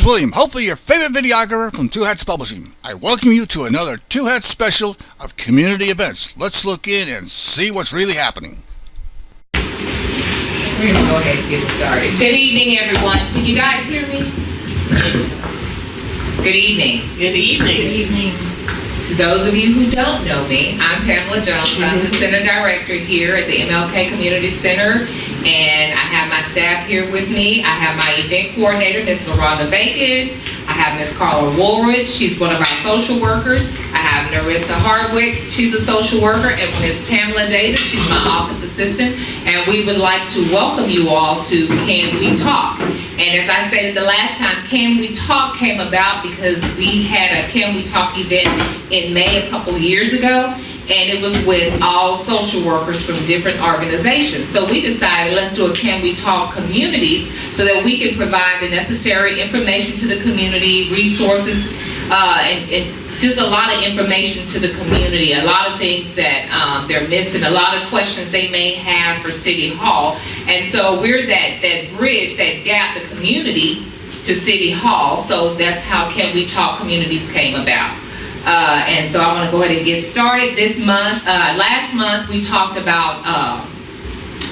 William, hopefully your favorite videographer from Two Hats Publishing. I welcome you to another Two Hats special of community events. Let's look in and see what's really happening. We're going to go ahead and get started. Good evening, everyone. Can you guys hear me? Good evening. Good evening. Good evening. To those of you who don't know me, I'm Pamela Jones. I'm the Center Director here at the MLK Community Center, and I have my staff here with me. I have my event coordinator, Ms. LaRonda Bacon. I have Ms. Carla Woolridge. She's one of our social workers. I have Narissa Hardwick. She's a social worker, and Ms. Pamela Davis. She's my office assistant, and we would like to welcome you all to Can We Talk? And as I stated the last time, Can We Talk came about because we had a Can We Talk event in May a couple of years ago, and it was with all social workers from different organizations. So we decided, let's do a Can We Talk Communities so that we can provide the necessary information to the community, resources, and just a lot of information to the community, a lot of things that they're missing, a lot of questions they may have for City Hall. And so we're that bridge, that gap, the community to City Hall. So that's how Can We Talk Communities came about. And so I want to go ahead and get started. This month, last month, we talked about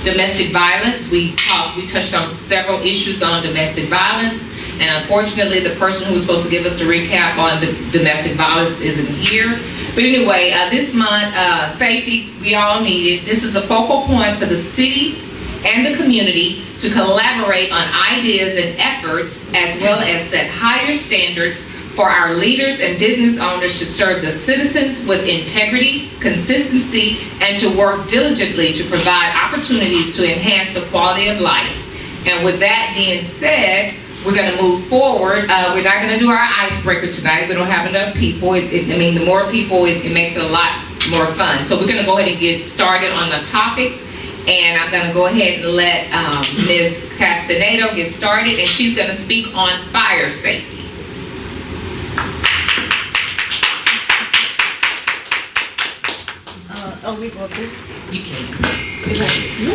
domestic violence. We touched on several issues on domestic violence. And unfortunately, the person who was supposed to give us the recap on the domestic violence isn't here. But anyway, this month, safety, we all need it. This is a focal point for the city and the community to collaborate on ideas and efforts, as well as set higher standards for our leaders and business owners to serve the citizens with integrity, consistency, and to work diligently to provide opportunities to enhance the quality of life. And with that being said, we're going to move forward. We're not going to do our icebreaker tonight. We don't have enough people. The more people, it makes it a lot more fun. So we're going to go ahead and get started on the topics. And I'm going to go ahead and let Ms. Castanedo get started, and she's going to speak on fire safety. We go up there? You can.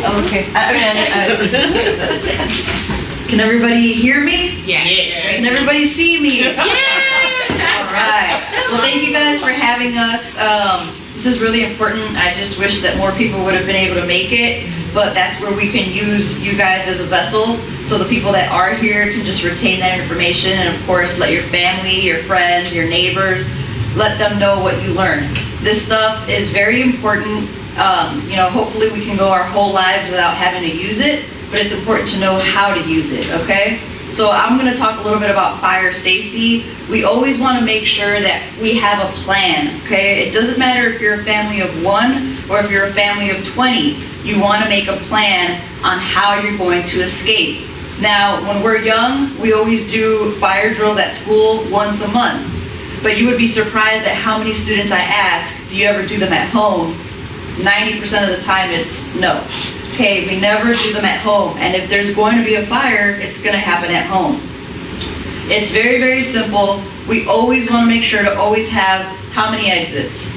Oh, okay. Can everybody hear me? Yes. Can everybody see me? Yeah. All right. Well, thank you guys for having us. This is really important. I just wish that more people would have been able to make it, but that's where we can use you guys as a vessel, so the people that are here can just retain that information, and of course let your family, your friends, your neighbors, let them know what you learned. This stuff is very important. Hopefully we can go our whole lives without having to use it, but it's important to know how to use it, okay? So I'm going to talk a little bit about fire safety. We always want to make sure that we have a plan, okay? It doesn't matter if you're a family of 1 or if you're a family of 20. You want to make a plan on how you're going to escape. Now, when we're young, we always do fire drills at school once a month. But you would be surprised at how many students I ask, do you ever do them at home? 90% of the time it's no. Okay, we never do them at home. And if there's going to be a fire, it's going to happen at home. It's very, very simple. We always want to make sure to always have how many exits?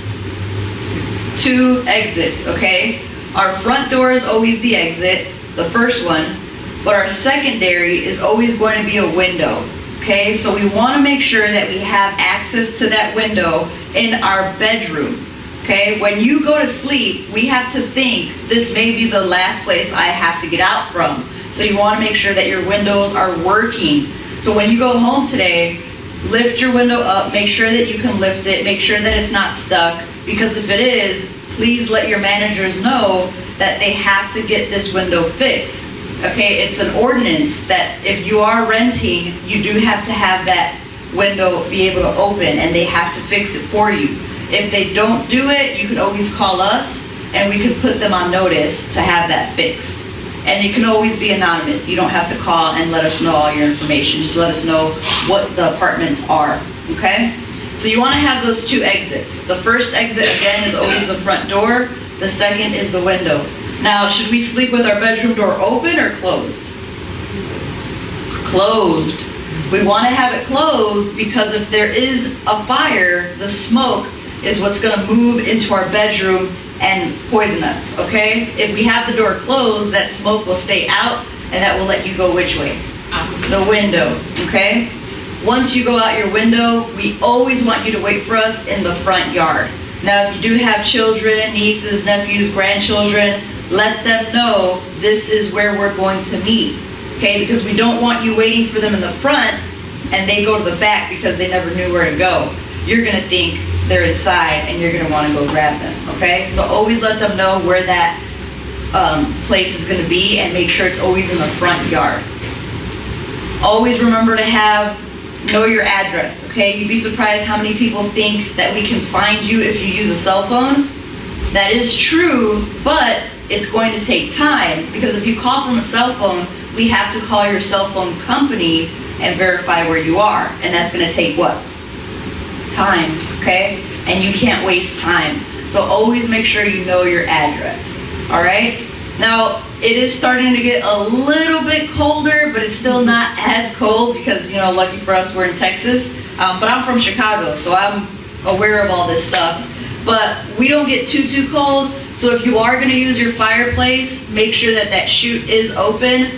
2 exits, okay? Our front door is always the exit, the first one, but our secondary is always going to be a window. Okay, so we want to make sure that we have access to that window in our bedroom. Okay, when you go to sleep, we have to think, this may be the last place I have to get out from. So you want to make sure that your windows are working. So when you go home today, lift your window up, make sure that you can lift it, make sure that it's not stuck, because if it is, please let your managers know that they have to get this window fixed. Okay, it's an ordinance that if you are renting, you do have to have that window be able to open, and they have to fix it for you. If they don't do it, you can always call us, and we can put them on notice to have that fixed. And it can always be anonymous. You don't have to call and let us know all your information. Just let us know what the apartments are, okay? So you want to have those 2 exits. The first exit, again, is always the front door. The second is the window. Now, should we sleep with our bedroom door open or closed? Closed. We want to have it closed because if there is a fire, the smoke is what's going to move into our bedroom and poison us, okay? If we have the door closed, that smoke will stay out, and that will let you go which way? Out the window, okay? Once you go out your window, we always want you to wait for us in the front yard. Now, if you do have children, nieces, nephews, grandchildren, let them know this is where we're going to meet, okay? Because we don't want you waiting for them in the front and they go to the back because they never knew where to go. You're gonna think they're inside and you're gonna wanna go grab them, okay? So always let them know where that place is gonna be and make sure it's always in the front yard. Always remember to know your address, okay? You'd be surprised how many people think that we can find you if you use a cell phone. That is true, but it's going to take time, because if you call from a cell phone, we have to call your cell phone company and verify where you are, and that's gonna take what? Time, okay? And you can't waste time. So always make sure you know your address, all right? Now, it is starting to get a little bit colder, but it's still not as cold because, you know, lucky for us, we're in Texas. But I'm from Chicago, so I'm aware of all this stuff. But we don't get too cold, so if you are gonna use your fireplace, make sure that that chute is open.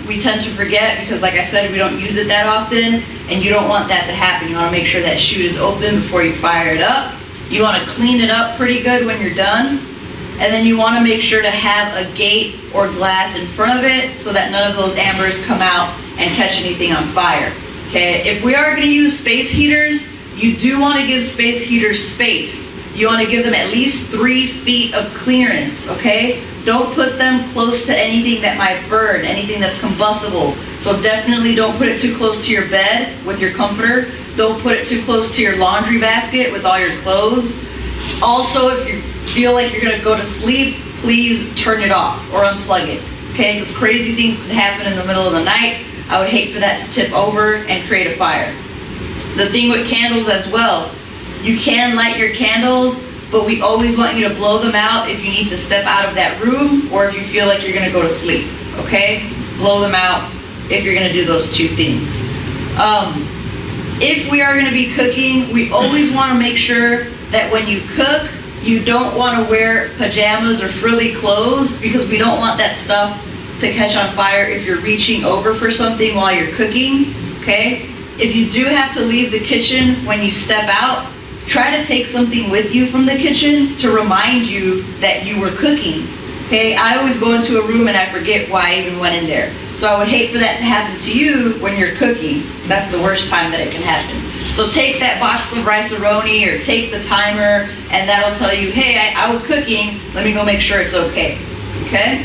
We tend to forget because, like I said, we don't use it that often, and you don't want that to happen. You wanna make sure that chute is open before you fire it up. You wanna clean it up pretty good when you're done. And then you want to make sure to have a gate or glass in front of it so that none of those ambers come out and catch anything on fire. Okay, if we are going to use space heaters, you do want to give space heaters space. You want to give them at least 3 feet of clearance, okay? Don't put them close to anything that might burn, anything that's combustible. So definitely don't put it too close to your bed with your comforter. Don't put it too close to your laundry basket with all your clothes. Also, if you feel like you're gonna go to sleep, please turn it off or unplug it, okay? Because crazy things can happen in the middle of the night. I would hate for that to tip over and create a fire. The thing with candles as well, you can light your candles, but we always want you to blow them out if you need to step out of that room or if you feel like you're gonna go to sleep, okay? Blow them out if you're gonna do those 2 things. If we are gonna be cooking, we always wanna make sure that when you cook, you don't want to wear pajamas or frilly clothes because we don't want that stuff to catch on fire if you're reaching over for something while you're cooking, okay? If you do have to leave the kitchen when you step out, try to take something with you from the kitchen to remind you that you were cooking, okay? I always go into a room and I forget why I even went in there. So I would hate for that to happen to you when you're cooking. That's the worst time that it can happen. So take that box of rice-a-roni or take the timer and that'll tell you, hey, I was cooking, let me go make sure it's okay, okay?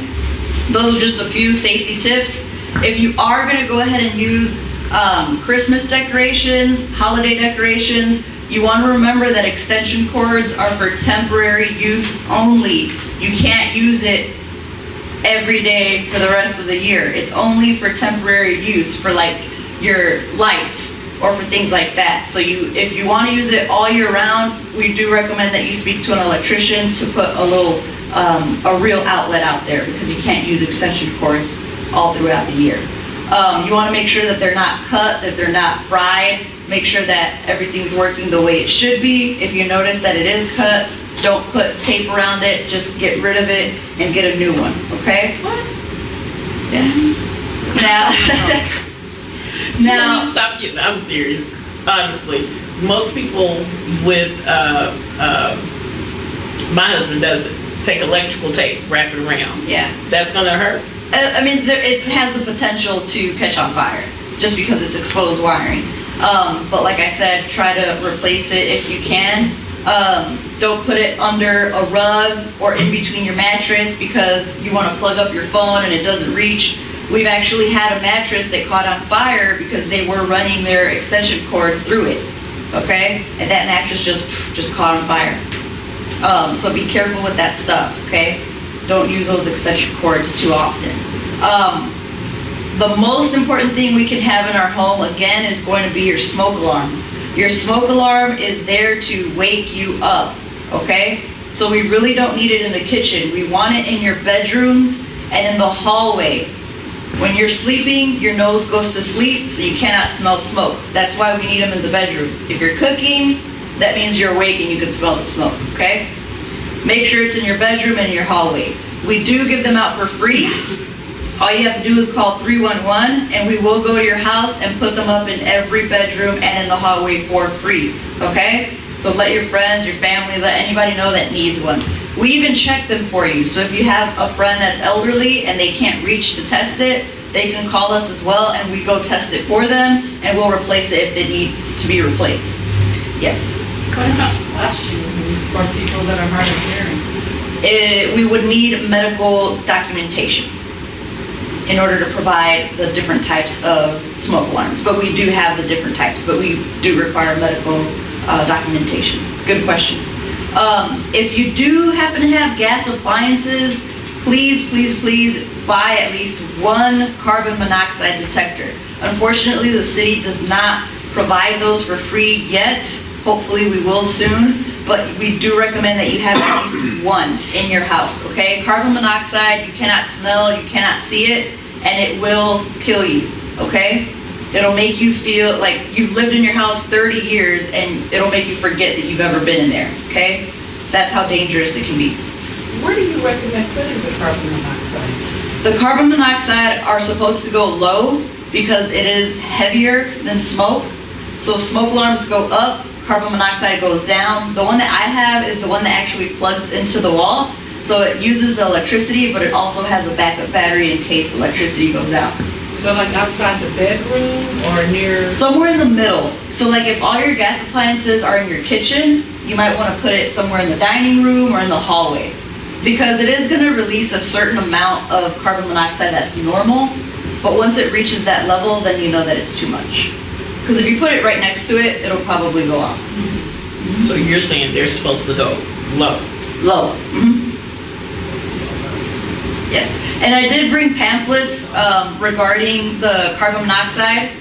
Those are just a few safety tips. If you are gonna go ahead and use Christmas decorations, holiday decorations, you wanna remember that extension cords are for temporary use only. You can't use it every day for the rest of the year. It's only for temporary use for like your lights or for things like that. So if you want to use it all year round, we do recommend that you speak to an electrician to put a real outlet out there because you can't use extension cords all throughout the year. You want to make sure that they're not cut, that they're not fried. Make sure that everything's working the way it should be. If you notice that it is cut, don't put tape around it, just get rid of it and get a new one, okay? What? Yeah. Now, Let me stop getting, I'm serious, honestly. Most people with, my husband does it, take electrical tape, wrap it around. yeah. That's gonna hurt. I mean, it has the potential to catch on fire just because it's exposed wiring. But like I said, try to replace it if you can. Don't put it under a rug or in between your mattress because you want to plug up your phone and it doesn't reach. We've actually had a mattress that caught on fire because they were running their extension cord through it, okay? And that mattress just caught on fire. So be careful with that stuff, okay? Don't use those extension cords too often. The most important thing we can have in our home, again, is going to be your smoke alarm. Your smoke alarm is there to wake you up, okay? So we really don't need it in the kitchen. We want it in your bedrooms and in the hallway. When you're sleeping, your nose goes to sleep, so you cannot smell smoke. That's why we need them in the bedroom. If you're cooking, that means you're awake and you can smell the smoke, okay? Make sure it's in your bedroom and your hallway. We do give them out for free. All you have to do is call 311 and we will go to your house and put them up in every bedroom and in the hallway for free, okay? So let your friends, your family, let anybody know that needs one. We even check them for you. So if you have a friend that's elderly and they can't reach to test it, they can call us as well and we go test it for them and we'll replace it if it needs to be replaced. Yes. What about flashings for people that are hard of hearing? We would need medical documentation in order to provide the different types of smoke alarms. But we do have the different types, but we do require medical documentation. Good question. If you do happen to have gas appliances, please, please, please buy at least one carbon monoxide detector. Unfortunately, the city does not provide those for free yet. Hopefully we will soon, but we do recommend that you have at least one in your house, okay? Carbon monoxide, you cannot smell, you cannot see it, and it will kill you, okay? It'll make you feel like you've lived in your house 30 years and it'll make you forget that you've ever been in there, okay? That's how dangerous it can be. Where do you recommend putting the carbon monoxide? The carbon monoxide are supposed to go low because it is heavier than smoke. So smoke alarms go up, carbon monoxide goes down. The one that I have is the one that actually plugs into the wall. So it uses the electricity, but it also has a backup battery in case electricity goes out. So like outside the bedroom or near? Somewhere in the middle. So like if all your gas appliances are in your kitchen, you might want to put it somewhere in the dining room or in the hallway. Because it is going to release a certain amount of carbon monoxide that's normal, but once it reaches that level, then you know that it's too much. Because if you put it right next to it, it'll probably go off. So you're saying they're supposed to go low? Low. Yes. And I did bring pamphlets regarding the carbon monoxide.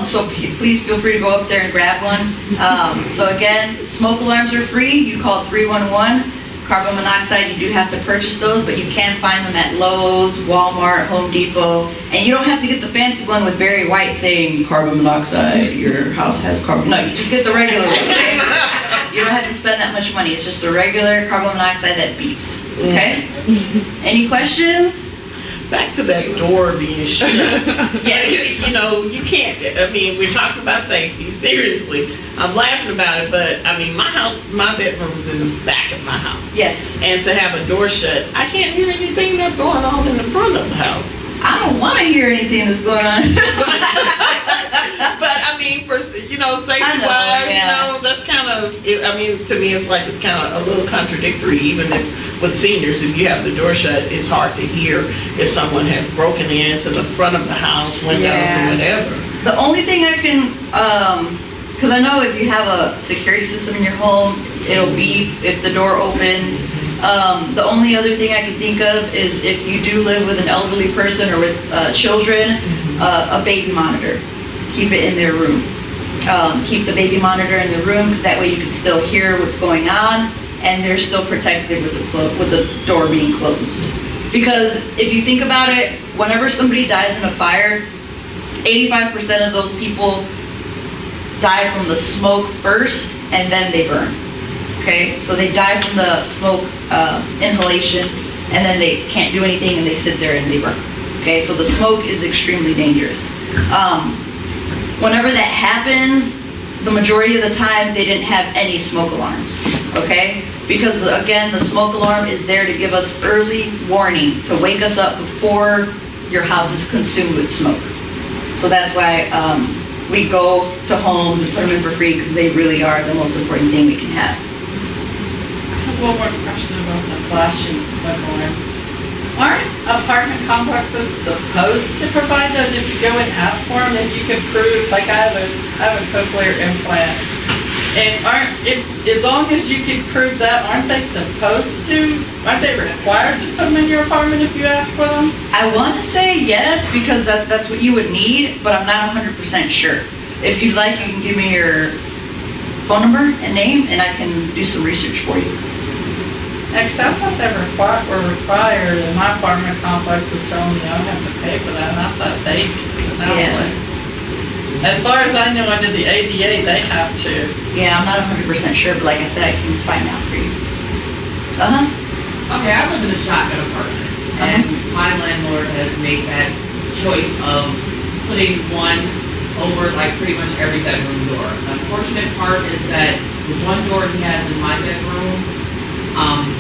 So please feel free to go up there and grab one. So again, smoke alarms are free. You call 311. Carbon monoxide, you do have to purchase those, but you can find them at Lowe's, Walmart, Home Depot. And you don't have to get the fancy one with Barry White saying carbon monoxide, your house has carbon. No, you just get the regular one, okay? You don't have to spend that much money. It's just a regular carbon monoxide that beeps, okay? Any questions? Back to that door being shut. Yes. You know, you can't, I mean, we're talking about safety, seriously. I'm laughing about it, but I mean, my house, my bedroom is in the back of my house. Yes. And to have a door shut, I can't hear anything that's going on in the front of the house. I don't want to hear anything that's going on. But I mean, for, you know, safety wise, yeah. you know, that's kind of, I mean, to me, it's like, it's kind of a little contradictory, even if, with seniors, if you have the door shut, it's hard to hear if someone has broken into the front of the house, windows or whatever. The only thing I can, because I know if you have a security system in your home, it'll beep if the door opens. The only other thing I can think of is if you do live with an elderly person or with children, a baby monitor. Keep it in their room. Keep the baby monitor in the room because that way you can still hear what's going on and they're still protected with the door being closed. Because if you think about it, whenever somebody dies in a fire, 85% of those people die from the smoke first and then they burn. Okay, so they die from the smoke inhalation and then they can't do anything and they sit there and they burn. Okay, so the smoke is extremely dangerous. Whenever that happens, the majority of the time they didn't have any smoke alarms. Okay, because again, the smoke alarm is there to give us early warning to wake us up before your house is consumed with smoke. So that's why we go to homes and put them in for free because they really are the most important thing we can have. I have one more question about the flashing smoke alarms. Aren't apartment complexes supposed to provide those if you go and ask for them? If you can prove, like I have a cochlear implant, and as long as you can prove that, aren't they required to put them in your apartment if you ask for them? I want to say yes because that's what you would need, but I'm not 100% sure. If you'd like, you can give me your phone number and name, and I can do some research for you. Because I thought they were required, and my apartment complex was telling me I have to pay for that, and I thought they did. As far as I know, under the ADA, they have to. Yeah, I'm not 100% sure, but like I said, I can find out for you. Okay, I live in a shotgun apartment. And my landlord has made that choice of putting one over like pretty much every bedroom door. The unfortunate part is that the one door he has in my bedroom,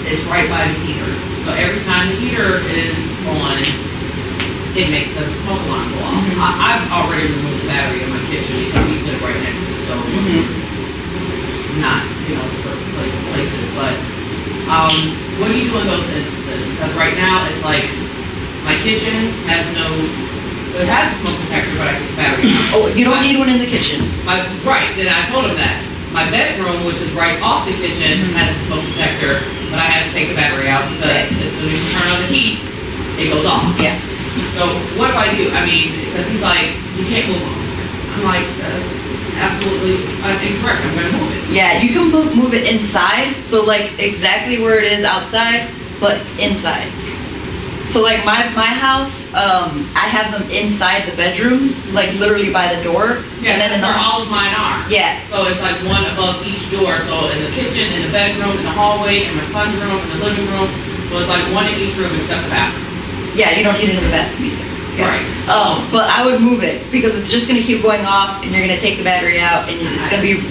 is right by the heater. So every time the heater is on, it makes the smoke alarm go off. I've already removed the battery in my kitchen because he put it right next to the stove. Not, the perfect place to place it, but, what do you do in those instances? Because right now, it's like, my kitchen has it has a smoke detector, but I take the battery out. Oh, you don't need one in the kitchen. Right, then I told him that. My bedroom, which is right off the kitchen, has a smoke detector, but I had to take the battery out because as soon as you turn on the heat, it goes off. Yeah. So what do I do? I mean, because he's like, you can't move them. I'm like, that's absolutely incorrect. I'm gonna move it. Yeah, you can move it inside, so like exactly where it is outside, but inside. So like my house, I have them inside the bedrooms, like literally by the door. Yeah, and then in that's the where all of mine are. Yeah. So it's like one above each door. So in the kitchen, in the bedroom, in the hallway, in my son's room, in the living room. So it's like one in each room except the bathroom. Yeah, you don't need it in the bathroom either. Yeah. Right. But I would move it because it's just gonna keep going off and you're gonna take the battery out and it's gonna be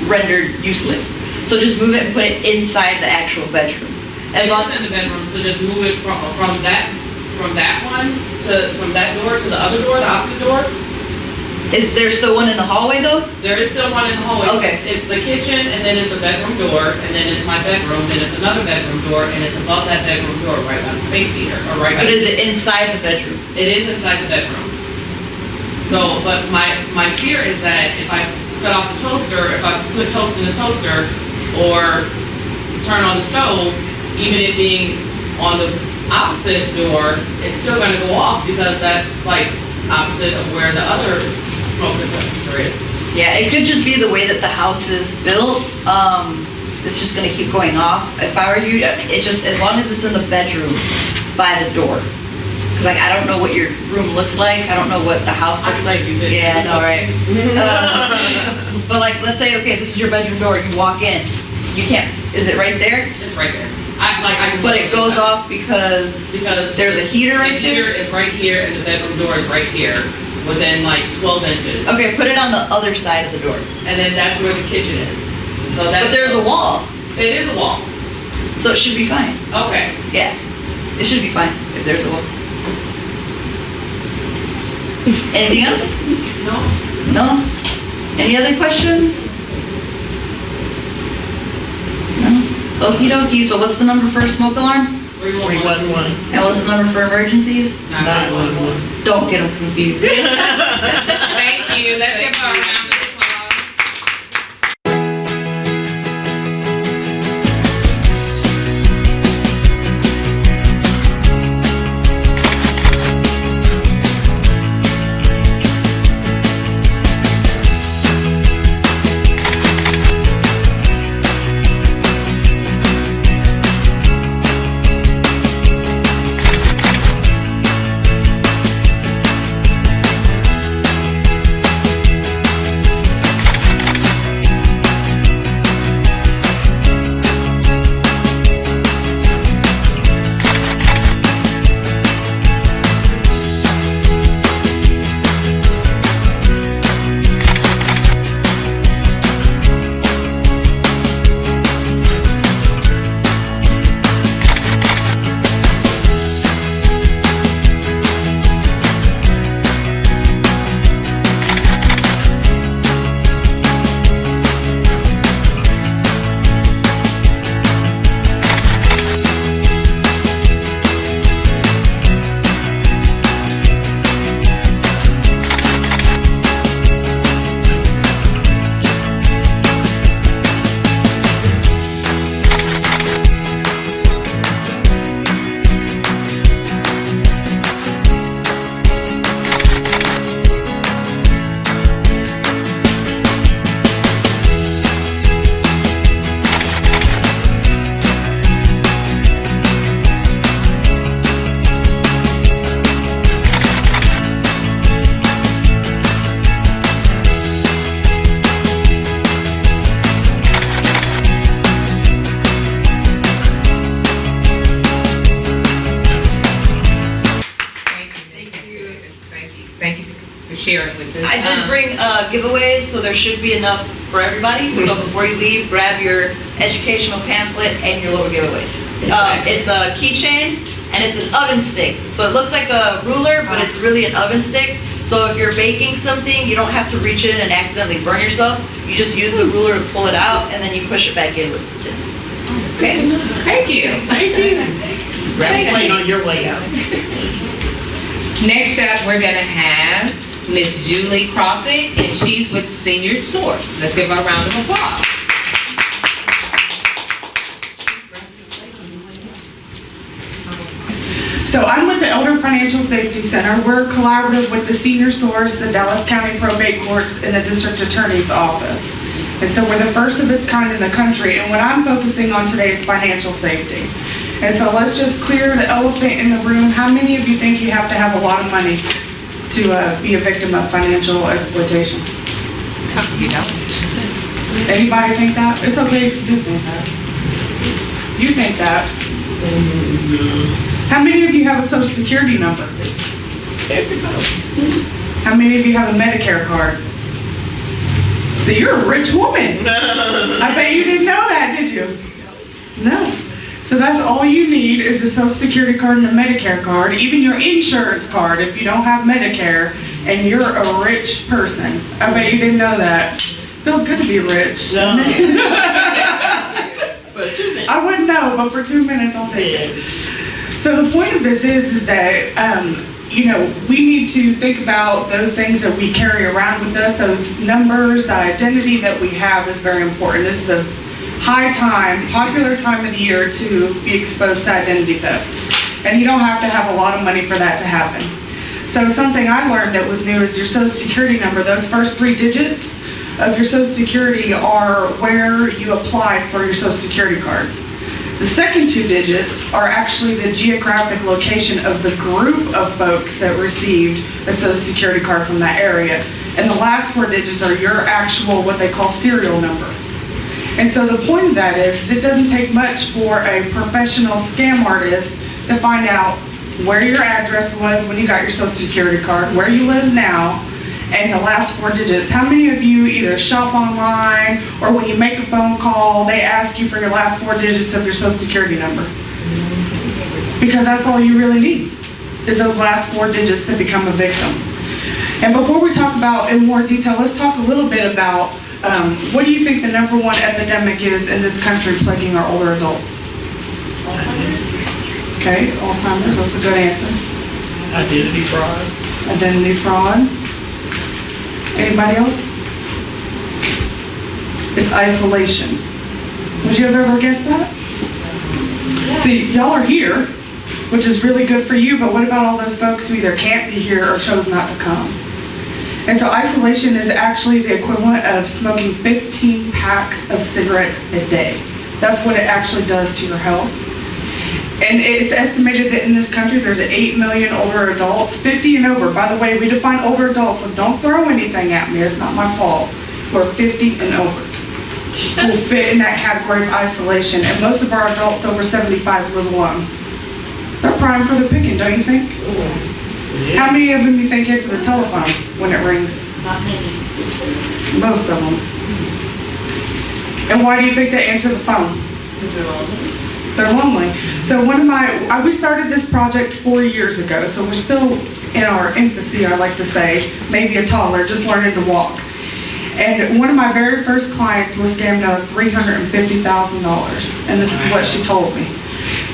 rendered useless. So just move it and put it inside the actual bedroom. As long It's in the bedroom, so just move it from that one from that door to the other door, the opposite door. Is there still one in the hallway though? There is still one in the hallway. Okay. It's the kitchen, and then it's a bedroom door, and then it's my bedroom, then it's another bedroom door, and it's above that bedroom door, right by the space heater, or right by. But is it inside the bedroom? It is inside the bedroom. So, but my fear is that if I set off the toaster, if I put toast in the toaster, or turn on the stove, even it being on the opposite door, it's still gonna go off because that's like opposite of where the other smoke detector is. Yeah, it could just be the way that the house is built. It's just gonna keep going off. If I were you, it just, as long as it's in the bedroom by the door. Cause like, I don't know what your room looks like. I don't know what the house looks like. Yeah, I know, right? But like, let's say, okay, this is your bedroom door, you walk in. You can't, is it right there? It's right there. But it goes off because there's a heater right The heater there? is right here, and the bedroom door is right here, within like 12 inches. Okay, put it on the other side of the door. And then that's where the kitchen is. So that's. But there's a wall, It is a wall. so it should be fine. Okay. Yeah, it should be fine if there's a wall. Anything else? No? No? Any other questions? No? Okey dokey, so what's the number for a smoke alarm? 311, And what's the number for emergencies? 911. Don't get them confused. Thank you. Let's give her a round of applause. did bring giveaways, so there should be enough for everybody. So before you leave, grab your educational pamphlet and your little giveaway. It's a keychain and it's an oven stick. So it looks like a ruler, but it's really an oven stick. So if you're baking something, you don't have to reach in and accidentally burn yourself. You just use the ruler to pull it out and then you push it back in with the tin. Okay? Thank you. Thank you. Grab a plate on your way out. Next up, we're gonna have Miss Julie Crossing, and she's with Senior Source. Let's give her a round of applause. So I'm with the Elder Financial Safety Center. We're collaborative with the Senior Source, the Dallas County Probate Courts, and the District Attorney's Office. And so we're the first of its kind in the country, and what I'm focusing on today is financial safety. And so let's just clear the elephant in the room. How many of you think you have to have a lot of money to be a victim of financial exploitation? You don't. Anybody think that? It's okay if you do think that. You think that. How many of you have a Social Security number? How many of you have a Medicare card? So you're a rich woman. I bet you didn't know that, did you? No. So that's all you need is a Social Security card and a Medicare card, even your insurance card if you don't have Medicare and you're a rich person. I bet you didn't know that. Feels good to be rich. No. But 2 minutes. I wouldn't know, but for 2 minutes I'll take it. So the point of this is that, we need to think about those things that we carry around with us, those numbers, the identity that we have is very important. This is a popular time of the year to be exposed to identity theft. And you don't have to have a lot of money for that to happen. So something I learned that was new is your Social Security number. Those first 3 digits of your Social Security are where you applied for your Social Security card. The second 2 digits are actually the geographic location of the group of folks that received a Social Security card from that area. And the last 4 digits are your actual, what they call serial number. And so the point of that is it doesn't take much for a professional scam artist to find out where your address was when you got your Social Security card, where you live now, and the last 4 digits. How many of you either shop online or when you make a phone call, they ask you for your last 4 digits of your Social Security number? Because that's all you really need, is those last 4 digits to become a victim. And before we talk about in more detail, let's talk a little bit about what do you think the #1 epidemic is in this country plaguing our older adults? Okay, Alzheimer's, that's a good answer. Identity fraud. Identity fraud. Anybody else? It's isolation. Would you have ever guessed that? See, y'all are here, which is really good for you, but what about all those folks who either can't be here or chose not to come? And so isolation is actually the equivalent of smoking 15 packs of cigarettes a day. That's what it actually does to your health. And it's estimated that in this country there's 8 million older adults, 50 and over. By the way, we define older adults, so don't throw anything at me, it's not my fault. We're 50 and over. Will fit in that category of isolation, and most of our adults over 75 live alone. They're prime for the picking, don't you think? How many of them you think answer the telephone when it rings? Not many. Most of them. And why do you think they answer the phone? They're lonely. So we started this project 4 years ago, so we're still in our infancy, I like to say, maybe a toddler, just learning to walk. And one of my very first clients was scammed out of $350,000, and this is what she told me.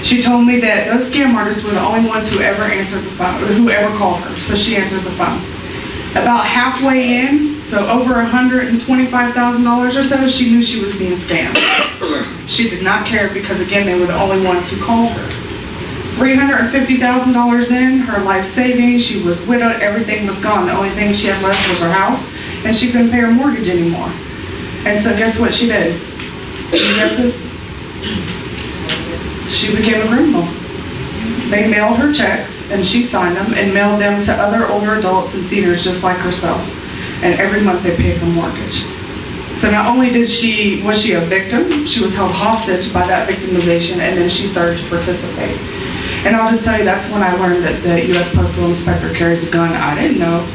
She told me that those scam artists were the only ones who ever answered the phone, or who ever called her, so she answered the phone. About halfway in, so over $125,000 or so, she knew she was being scammed. She did not care because, again, they were the only ones who called her. $350,000 in, her life savings, she was widowed, everything was gone. The only thing she had left was her house, and she couldn't pay her mortgage anymore. And so guess what she did? Can you guess this? She became a criminal. They mailed her checks, and she signed them and mailed them to other older adults and seniors just like herself. And every month they paid her mortgage. So not only was she a victim, she was held hostage by that victimization, and then she started to participate. And I'll just tell you, that's when I learned that the U.S. Postal Inspector carries a gun. I didn't know.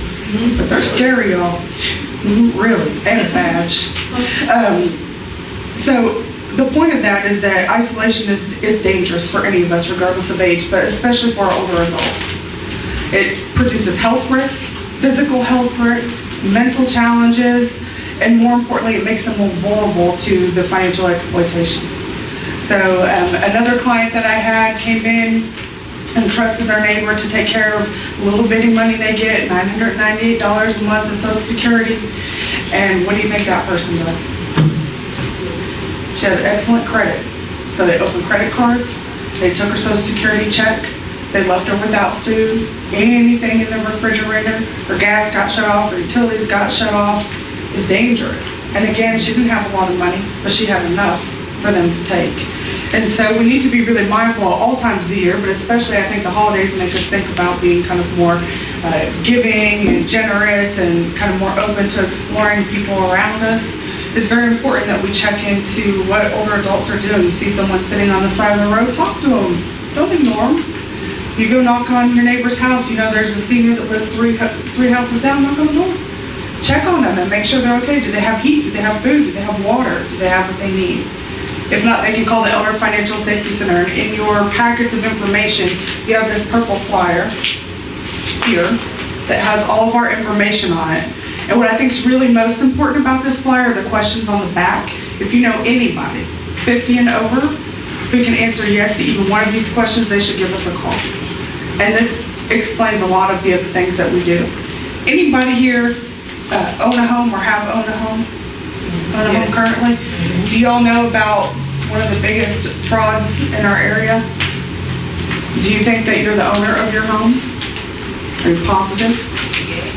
but they're scary, y'all. Really, and a badge. So the point of that is that isolation is dangerous for any of us, regardless of age, but especially for our older adults. It produces health risks, physical health risks, mental challenges, and more importantly, it makes them more vulnerable to the financial exploitation. So another client that I had came in and trusted their neighbor to take care of a little bitty money they get, $998 a month of Social Security. And what do you think that person does? She has excellent credit. So they opened credit cards, they took her Social Security check, they left her without food, anything in the refrigerator, her gas got shut off, her utilities got shut off. It's dangerous. And again, she didn't have a lot of money, but she had enough for them to take. And so we need to be really mindful at all times of the year, but especially I think the holidays make us think about being kind of more giving and generous and kind of more open to exploring people around us. It's very important that we check into what older adults are doing. You see someone sitting on the side of the road, talk to them. Don't ignore them. You go knock on your neighbor's house, you know there's a senior that lives three houses down, knock on the door. Check on them and make sure they're okay. Do they have heat? Do they have food? Do they have water? Do they have what they need? If not, they can call the Elder Financial Safety Center. And in your packets of information, you have this purple flyer here that has all of our information on it. And what I think is really most important about this flyer are the questions on the back. If you know anybody, 50 and over, who can answer yes to even one of these questions, they should give us a call. And this explains a lot of the other things that we do. Anybody here own a home or have owned a home? Own a home currently? Do you all know about one of the biggest frauds in our area? Do you think that you're the owner of your home? Are you positive? Yes.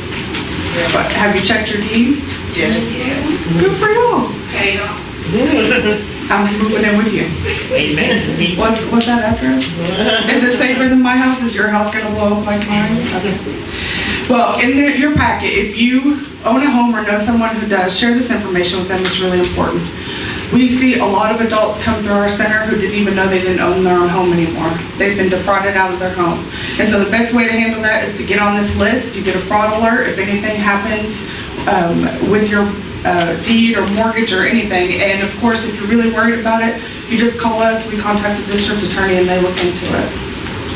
But have you checked your deed? Yes. Good for you. Paid off. I'm moving in with you. Amen. Me too. What's that address? Is it safer than my house? Is your house gonna blow up like mine? Okay. Well, in your packet, if you own a home or know someone who does, share this information with them. It's really important. We see a lot of adults come through our center who didn't even know they didn't own their own home anymore. They've been defrauded out of their home. And so the best way to handle that is to get on this list. You get a fraud alert if anything happens with your deed or mortgage or anything. And of course, if you're really worried about it, you just call us, we contact the district attorney and they look into it.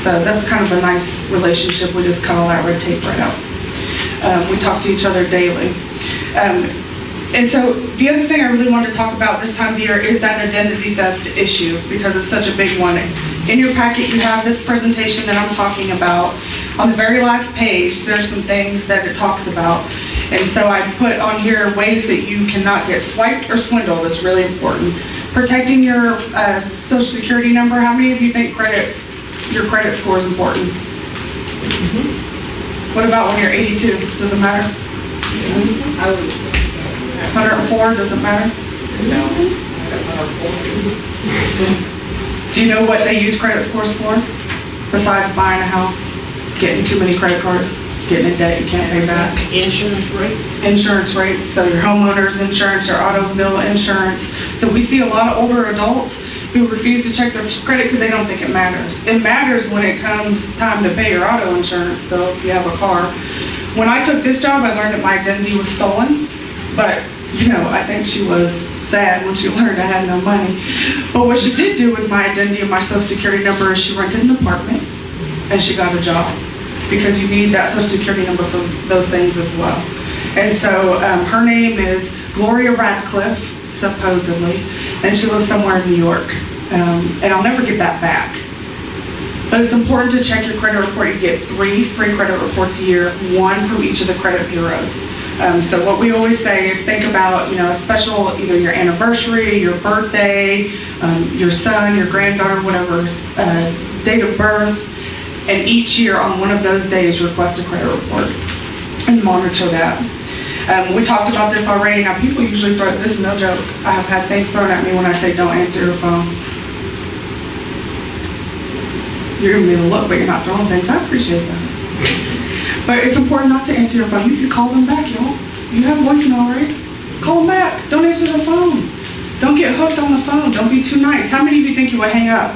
So that's kind of a nice relationship. We just cut all that red tape right out. We talk to each other daily. And so the other thing I really wanted to talk about this time of year is that identity theft issue, because it's such a big one. In your packet, you have this presentation that I'm talking about. On the very last page, there's some things that it talks about. And so I put on here ways that you cannot get swiped or swindled. It's really important. Protecting your Social Security number. How many of you think your credit score is important? What about when you're 82? Does it matter? I would say 104, does it matter? no. Do you know what they use credit scores for? Besides buying a house, getting too many credit cards, getting in debt you can't pay back. Insurance rates. Insurance rates, so your homeowner's insurance, your auto bill insurance. So we see a lot of older adults who refuse to check their credit because they don't think it matters. It matters when it comes time to pay your auto insurance bill if you have a car. When I took this job, I learned that my identity was stolen. But, you know, I think she was sad when she learned I had no money. But what she did do with my identity and my Social Security number is she rented an apartment and she got a job, because you need that Social Security number for those things as well. And so her name is Gloria Radcliffe, supposedly, and she lives somewhere in New York. And I'll never get that back. But it's important to check your credit report. You get 3 free credit reports a year, 1 from each of the credit bureaus. So what we always say is think about, you know, a special, either your anniversary, your birthday, your son, your granddaughter, whatever, date of birth, and each year on one of those days request a credit report and monitor that. We talked about this already. Now people usually throw, this is no joke, I have had things thrown at me when I say don't answer your phone. You're giving me the look, but you're not throwing things. I appreciate that. But it's important not to answer your phone. You can call them back, y'all. You have voicemail, right? Call them back. Don't answer the phone. Don't get hooked on the phone. Don't be too nice. How many of you think you would hang up?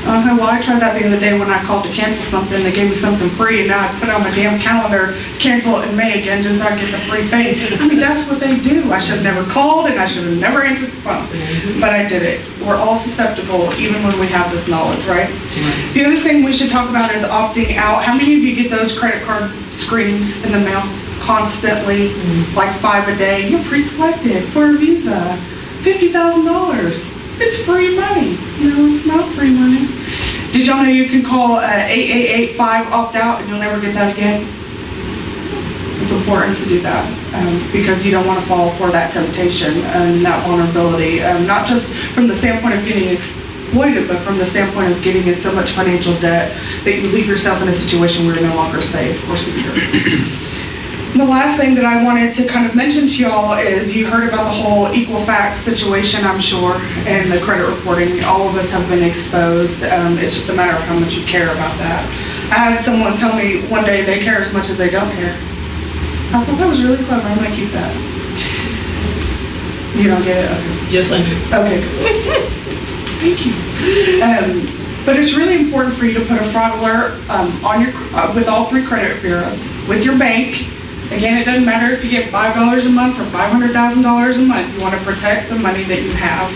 Well, I tried that the other day when I called to cancel something. They gave me something free, and now I put it on my damn calendar, cancel it in May again, just so I get the free thing. I mean, that's what they do. I should have never called, and I should have never answered the phone. But I did it. We're all susceptible, even when we have this knowledge, right? The other thing we should talk about is opting out. How many of you get those credit card screens in the mail constantly, like 5 a day? You're pre-selected for a Visa, $50,000. It's free money. It's not free money. Did y'all know you can call 8885 opt out and you'll never get that again? It's important to do that because you don't want to fall for that temptation and that vulnerability, not just from the standpoint of getting exploited, but from the standpoint of getting in so much financial debt that you leave yourself in a situation where you're no longer safe or secure. The last thing that I wanted to kind of mention to y'all is you heard about the whole Equifax situation, I'm sure, and the credit reporting. All of us have been exposed. It's just a matter of how much you care about that. I had someone tell me one day they care as much as they don't care. I thought that was really clever. I'm going to keep that. You don't get it? Okay. Yes, I do. Okay, good. Thank you. But it's really important for you to put a fraud alert on your with all 3 credit bureaus, with your bank. Again, it doesn't matter if you get $5 a month or $500,000 a month. You want to protect the money that you have.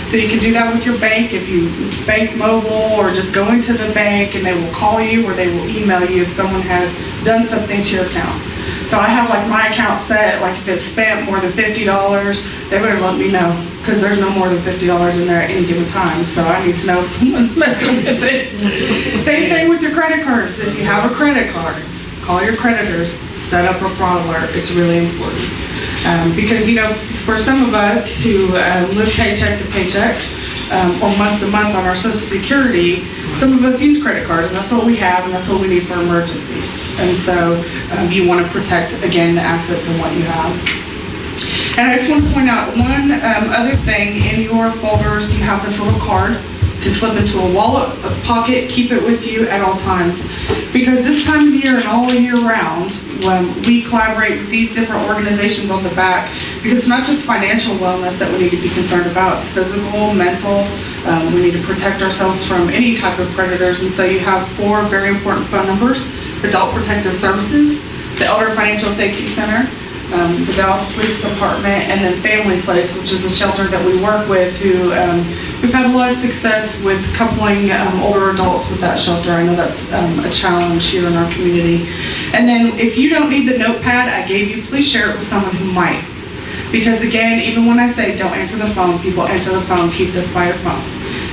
So you can do that with your bank if you bank mobile, or just go into the bank and they will call you or they will email you if someone has done something to your account. So I have like my account set, like if it's spent more than $50, they better let me know, because there's no more than $50 in there at any given time. So I need to know if someone's messing with it. Same thing with your credit cards. If you have a credit card, call your creditors. Set up a fraud alert. It's really important. Because, for some of us who live paycheck to paycheck or month to month on our Social Security, some of us use credit cards, and that's what we have, and that's what we need for emergencies. And so you want to protect, again, the assets and what you have. And I just want to point out one other thing. In your folders, you have this little card. To slip into a wallet, a pocket, keep it with you at all times. Because this time of year and all year round, when we collaborate with these different organizations on the back, because it's not just financial wellness that we need to be concerned about, it's physical, mental. We need to protect ourselves from any type of predators. And so you have 4 very important phone numbers: Adult Protective Services, the Elder Financial Safety Center, the Dallas Police Department, and then Family Place, which is a shelter that we work with who we've had a lot of success with coupling older adults with that shelter. I know that's a challenge here in our community. And then if you don't need the notepad I gave you, please share it with someone who might. Because again, even when I say don't answer the phone, people answer the phone, keep this by your phone.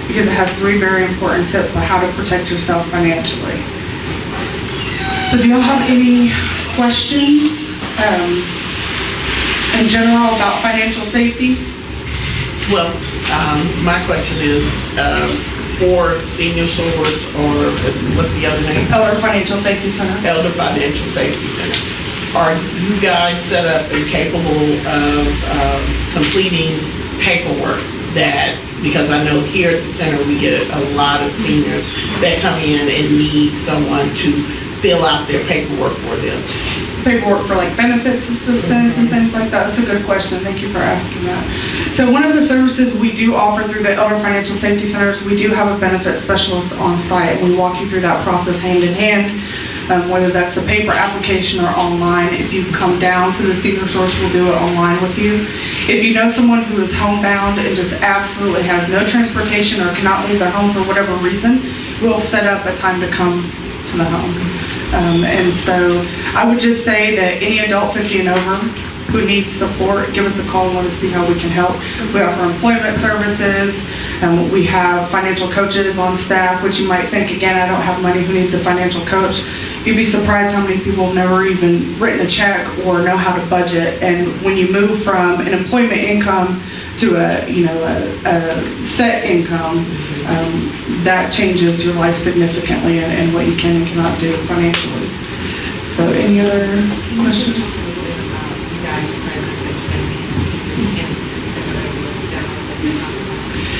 Because it has 3 very important tips on how to protect yourself financially. So do y'all have any questions in general about financial safety? Well, my question is, for senior source, or what's the other name? Elder Financial Safety Center. Elder Financial Safety Center. Are you guys set up and capable of completing paperwork that, because I know here at the center we get a lot of seniors that come in and need someone to fill out their paperwork for them? Paperwork for like benefits assistance and things like that. That's a good question. Thank you for asking that. So one of the services we do offer through the Elder Financial Safety Centers, we do have a benefit specialist on site, and we walk you through that process hand in hand, whether that's the paper application or online. If you come down to the senior source, we'll do it online with you. If you know someone who is homebound and just absolutely has no transportation or cannot leave their home for whatever reason, we'll set up a time to come to the home. And so I would just say that any adult 50 and over who needs support, give us a call and let us see how we can help. We offer employment services. We have financial coaches on staff, which you might think, again, I don't have money, who needs a financial coach? You'd be surprised how many people have never even written a check or know how to budget. And when you move from an employment income to a set income, that changes your life significantly and what you can and cannot do financially. So any other questions? You guys' presence in the center.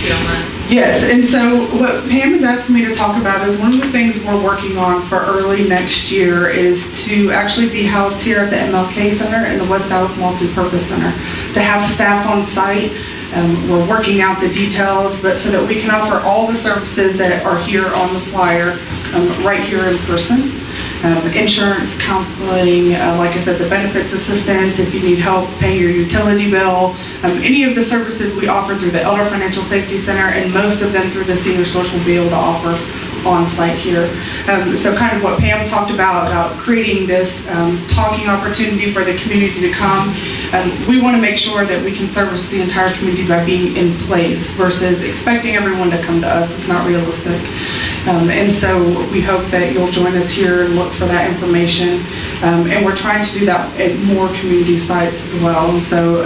You don't mind? Yes, and so what Pam is asking me to talk about is one of the things we're working on for early next year is to actually be housed here at the MLK Center and the West Dallas Multipurpose Center, to have staff on site We're working out the details, but so that we can offer all the services that are here on the flyer right here in person. Insurance, counseling, like I said, the benefits assistance, if you need help paying your utility bill, any of the services we offer through the Elder Financial Safety Center, and most of them through the Senior Source will be able to offer on site here. So kind of what Pam talked about creating this talking opportunity for the community to come. We want to make sure that we can service the entire community by being in place versus expecting everyone to come to us. It's not realistic. And so we hope that you'll join us here and look for that information. And we're trying to do that at more community sites as well. And so,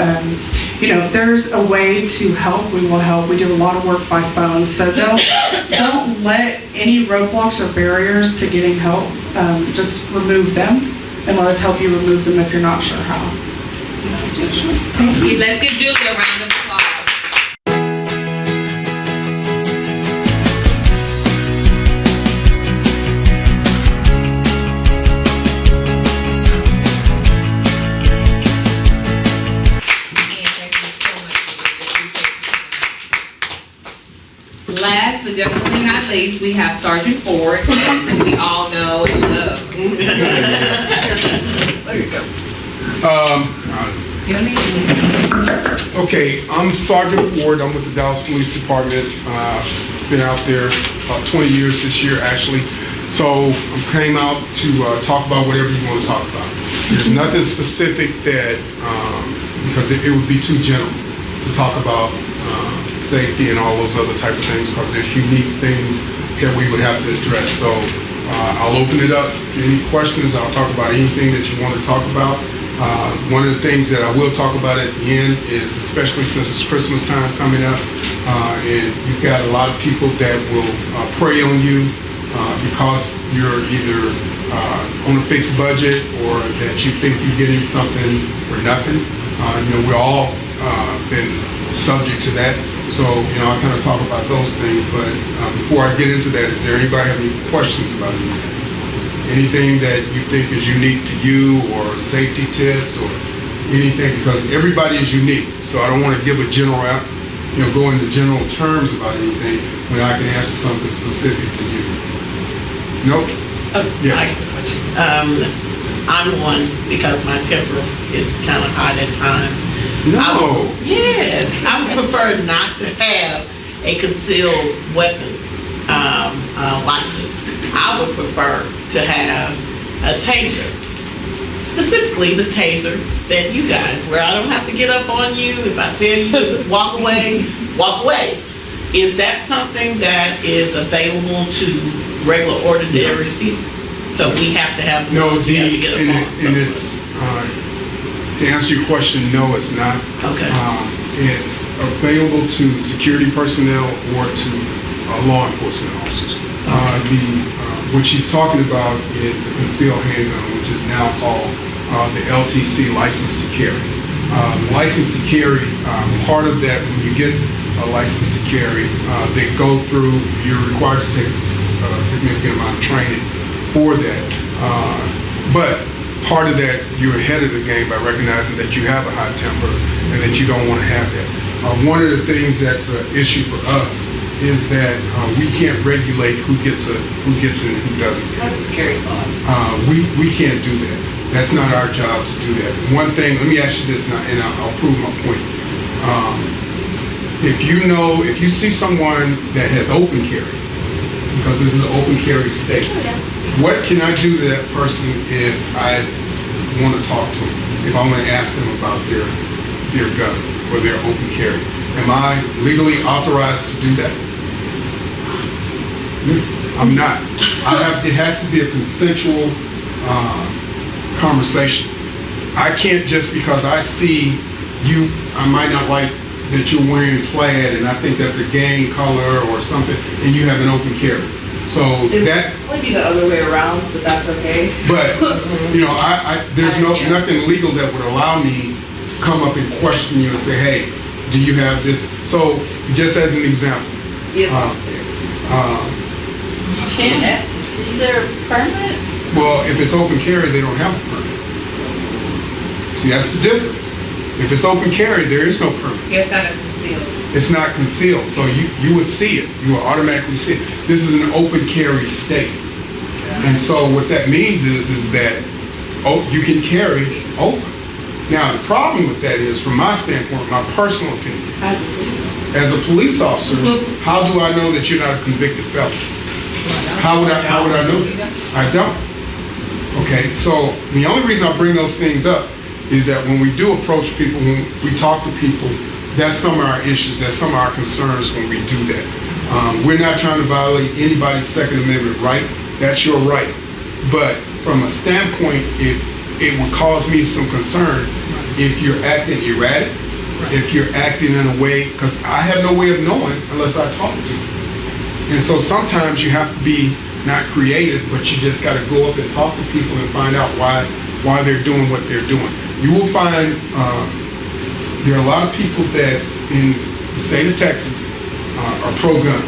if there's a way to help, we will help. We do a lot of work by phone. So don't let any roadblocks or barriers to getting help. Just remove them and let us help you remove them if you're not sure how. Let's give Julie a round of applause. Last but definitely not least, we have Sergeant Ford, who we all know and love. There you go. You don't need to. Okay, I'm Sergeant Ford. I'm with the Dallas Police Department. Been out there about 20 years this year, actually. So I came out to talk about whatever you want to talk about. There's nothing specific that, because it would be too general to talk about safety and all those other type of things, because there's unique things that we would have to address. So I'll open it up to any questions. I'll talk about anything that you want to talk about. One of the things that I will talk about at the end is, especially since it's Christmas time coming up, and you've got a lot of people that will prey on you because you're either on a fixed budget or that you think you're getting something for nothing. We're all been subject to that. So, I kind of talk about those things, but before I get into that, is there anybody have any questions about anything? Anything that you think is unique to you, or safety tips, or anything? Because everybody is unique, so I don't want to give a general, go into general terms about anything when I can answer something specific to you. Nope? Yes. I'm one because my temper is kind of hot at times. No. Yes, I would prefer not to have a concealed weapons license. I would prefer to have a taser, specifically the taser that you guys, where I don't have to get up on you. If I tell you to walk away, walk away. Is that something that is available to regular ordinary citizens? So we have to have. No, it's to answer your question, no, it's not. Okay. It's available to security personnel or to law enforcement officers. What she's talking about is the concealed handgun, which is now called the LTC, license to carry. License to carry, part of that, when you get a license to carry, they go through, you're required to take a significant amount of training for that. But part of that, you're ahead of the game by recognizing that you have a high temper and that you don't want to have that. One of the things that's an issue for us is that we can't regulate who gets it and who doesn't get it. That's a scary thought. We can't do that. That's not our job to do that. One thing, let me ask you this now, and I'll prove my point. If you see someone that has open carry, because this is an open carry state, what can I do to that person if I want to talk to them, if I want to ask them about their gun or their open carry? Am I legally authorized to do that? I'm not. It has to be a consensual conversation. I can't just because I see you, I might not like that you're wearing plaid and I think that's a gang color or something, and you have an open carry. So that Might be the other way around, but that's okay. But there's nothing legal that would allow me to come up and question you and say, hey, do you have this? So just as an example, Yes, You can't ask to see their permit? well, if it's open carry, they don't have a permit. See, that's the difference. If it's open carry, there is no permit. Yes, not a concealed. It's not concealed, so you would see it. You will automatically see it. This is an open carry state. And so what that means is that you can carry open. Now, the problem with that is, from my standpoint, my personal opinion, as a police officer, how do I know that you're not a convicted felon? How would I know that? I don't. Okay, so the only reason I bring those things up is that when we do approach people, when we talk to people, that's some of our issues, that's some of our concerns when we do that. We're not trying to violate anybody's Second Amendment right. That's your right. But from a standpoint, it would cause me some concern if you're acting erratic, if you're acting in a way, because I have no way of knowing unless I talk to you. And so sometimes you have to be not creative, but you just got to go up and talk to people and find out why they're doing what they're doing. You will find there are a lot of people that in the state of Texas are pro-gun.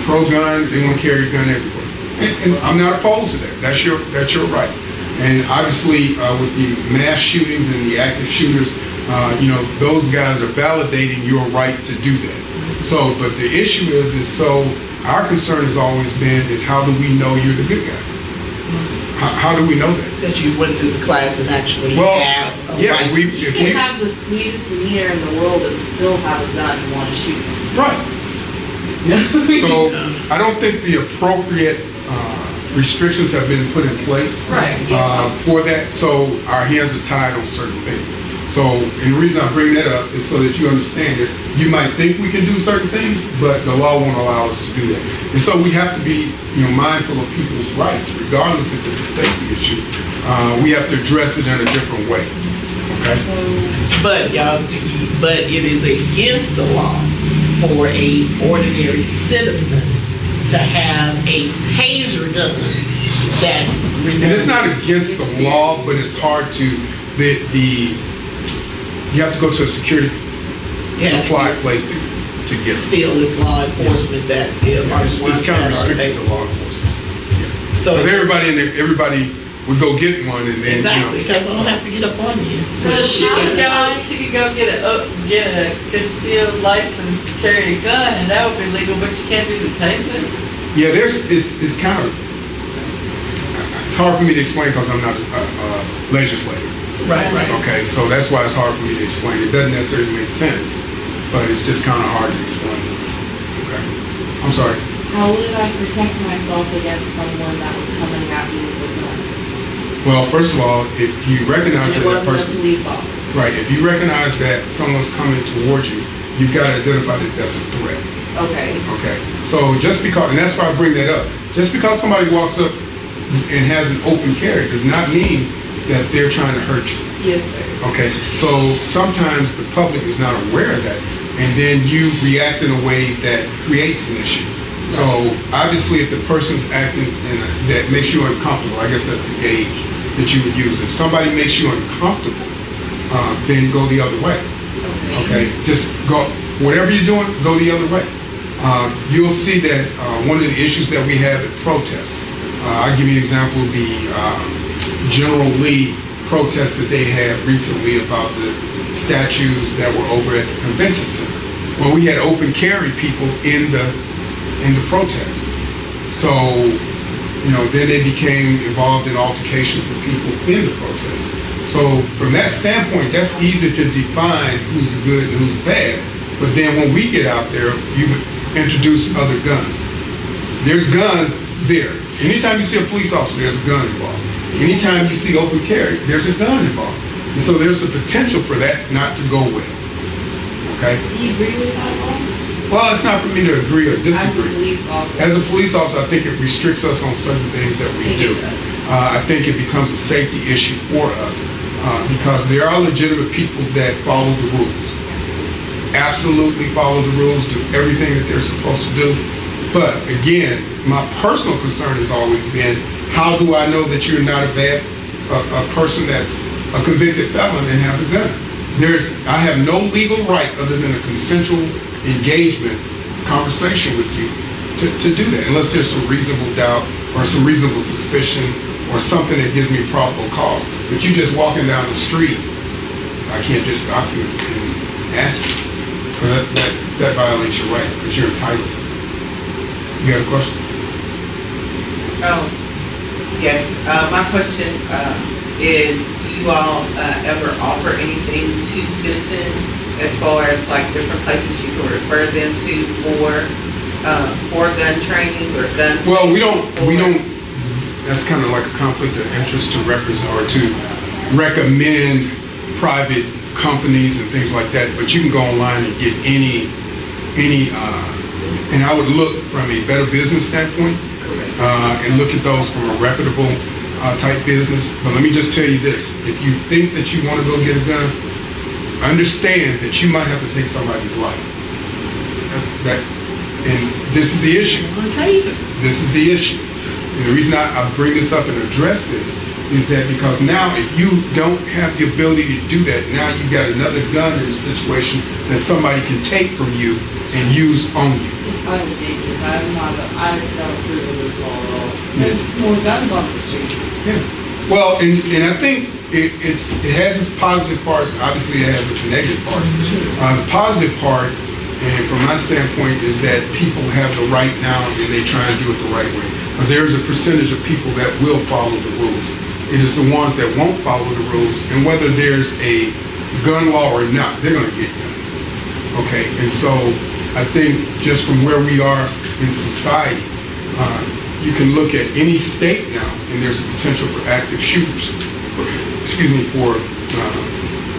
Pro-gun, they want to carry a gun everywhere. And I'm not opposed to that. That's your right. And obviously with the mass shootings and the active shooters, those guys are validating your right to do that. So, but the issue is so our concern has always been is how do we know you're the good guy? How do we know that? That you went through the class and actually have a license. You can have the sweetest demeanor in the world and still have a gun and want to shoot someone. Right. So I don't think the appropriate restrictions have been put in place for that. So our hands are tied on certain things. So, and the reason I bring that up is so that you understand that you might think we can do certain things, but the law won't allow us to do that. And so we have to be, mindful of people's rights, regardless if it's a safety issue. We have to address it in a different way. Okay. But it is against the law for a ordinary citizen to have a taser gun that. And it's not against the law, but it's hard to you have to go to a security supply place to get it. Still, it's law enforcement that is It's kind of restricted to law enforcement. So because everybody would go get one and then exactly because I don't have to get up on you. So she could go get a concealed license to carry a gun, and that would be legal, but you can't do the taser. Yeah, it's kind of it's hard for me to explain because I'm not a legislator. Right. Okay, so that's why it's hard for me to explain. It doesn't necessarily make sense, but it's just kind of hard to explain. Okay, I'm sorry. How would I protect myself against someone that was coming at me with a gun? Well, first of all, if you recognize It that wasn't a police officer. right, if you recognize that someone's coming towards you, you've got to identify that that's a threat. Okay. Okay, so just because, and that's why I bring that up, just because somebody walks up and has an open carry does not mean that they're trying to hurt you. Yes, sir. Okay, so sometimes the public is not aware of that, and then you react in a way that creates an issue. So obviously, if the person's acting that makes you uncomfortable, I guess that's the gauge that you would use. If somebody makes you uncomfortable, then go the other way. Okay, just go, whatever you're doing, go the other way. You'll see that one of the issues that we have at protests, I'll give you an example of the General Lee protests that they had recently about the statues that were over at the convention center. Well, we had open carry people in the protest. So, then they became involved in altercations with people in the protest. So from that standpoint, that's easy to define who's good and who's bad. But then when we get out there, you introduce other guns. There's guns there. Anytime you see a police officer, there's a gun involved. Anytime you see open carry, there's a gun involved. And so there's a potential for that not to go well. Okay? Do you agree with that law? Well, it's not for me to agree or disagree. As a police officer. As a police officer, I think it restricts us on certain things that we do. I think it becomes a safety issue for us because there are legitimate people that follow the rules. Absolutely follow the rules, do everything that they're supposed to do. But again, my personal concern has always been, how do I know that you're not a person that's a convicted felon and has a gun? I have no legal right other than a consensual engagement conversation with you to do that, unless there's some reasonable doubt or some reasonable suspicion or something that gives me probable cause. But you just walking down the street, I can't just stop you and ask you. But that violates your right, because you're entitled. You got a question? Yes, my question is, do you all ever offer anything to citizens as far as like different places you can refer them to for gun training or gun safety? Well, we don't, that's kind of like a conflict of interest to represent or to recommend private companies and things like that, but you can go online and get any, and I would look from a Better Business standpoint, and look at those from a reputable type business. But let me just tell you this, if you think that you want to go get a gun, understand that you might have to take somebody's life. And this is the issue. This is the issue. And the reason I bring this up and address this is that because now if you don't have the ability to do that, now you've got another gun in a situation that somebody can take from you and use on you. It's highly dangerous. I don't agree with this law at all. There's more guns on the street. Yeah. Well, and I think it has its positive parts. Obviously, it has its negative parts. The positive part, and from my standpoint, is that people have the right now and they try and do it the right way. Because there is a percentage of people that will follow the rules. It is the ones that won't follow the rules, and whether there's a gun law or not, they're going to get guns. Okay, and so I think just from where we are in society, you can look at any state now, and there's a potential for active shooters. For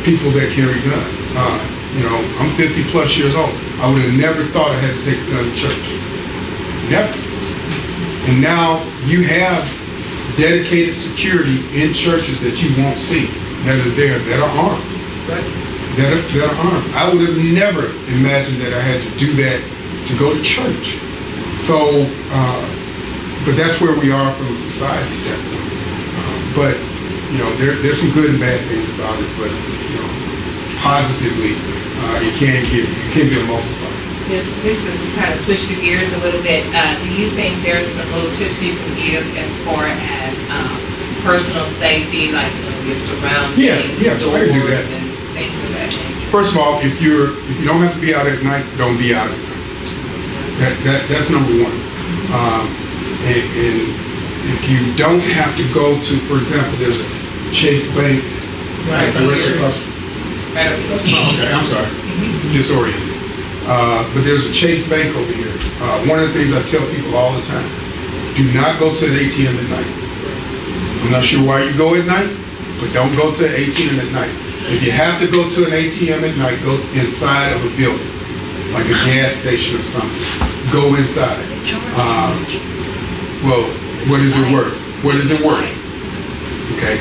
people that carry guns. I'm 50 plus years old. I would have never thought I had to take a gun to church. Never. And now you have dedicated security in churches that you won't see, that are there, that are armed. That are armed. I would have never imagined that I had to do that to go to church. So, but that's where we are from a society standpoint. But there's some good and bad things about it, but positively, it can be a multiplier. Just to kind of switch the gears a little bit, do you think there's some little tips you can give as far as personal safety, like your surroundings, doors, I can do that. and things of that nature? First of all, if you don't have to be out at night, don't be out at night. That's number one. And if you don't have to go to, for example, there's a Chase Bank. Right. Okay, I'm sorry. Disoriented. But there's a Chase Bank over here. One of the things I tell people all the time, do not go to an ATM at night. I'm not sure why you go at night, but don't go to an ATM at night. If you have to go to an ATM at night, go inside of a building, like a gas station or something. Go inside. Well, what is it worth? What is it worth? Okay.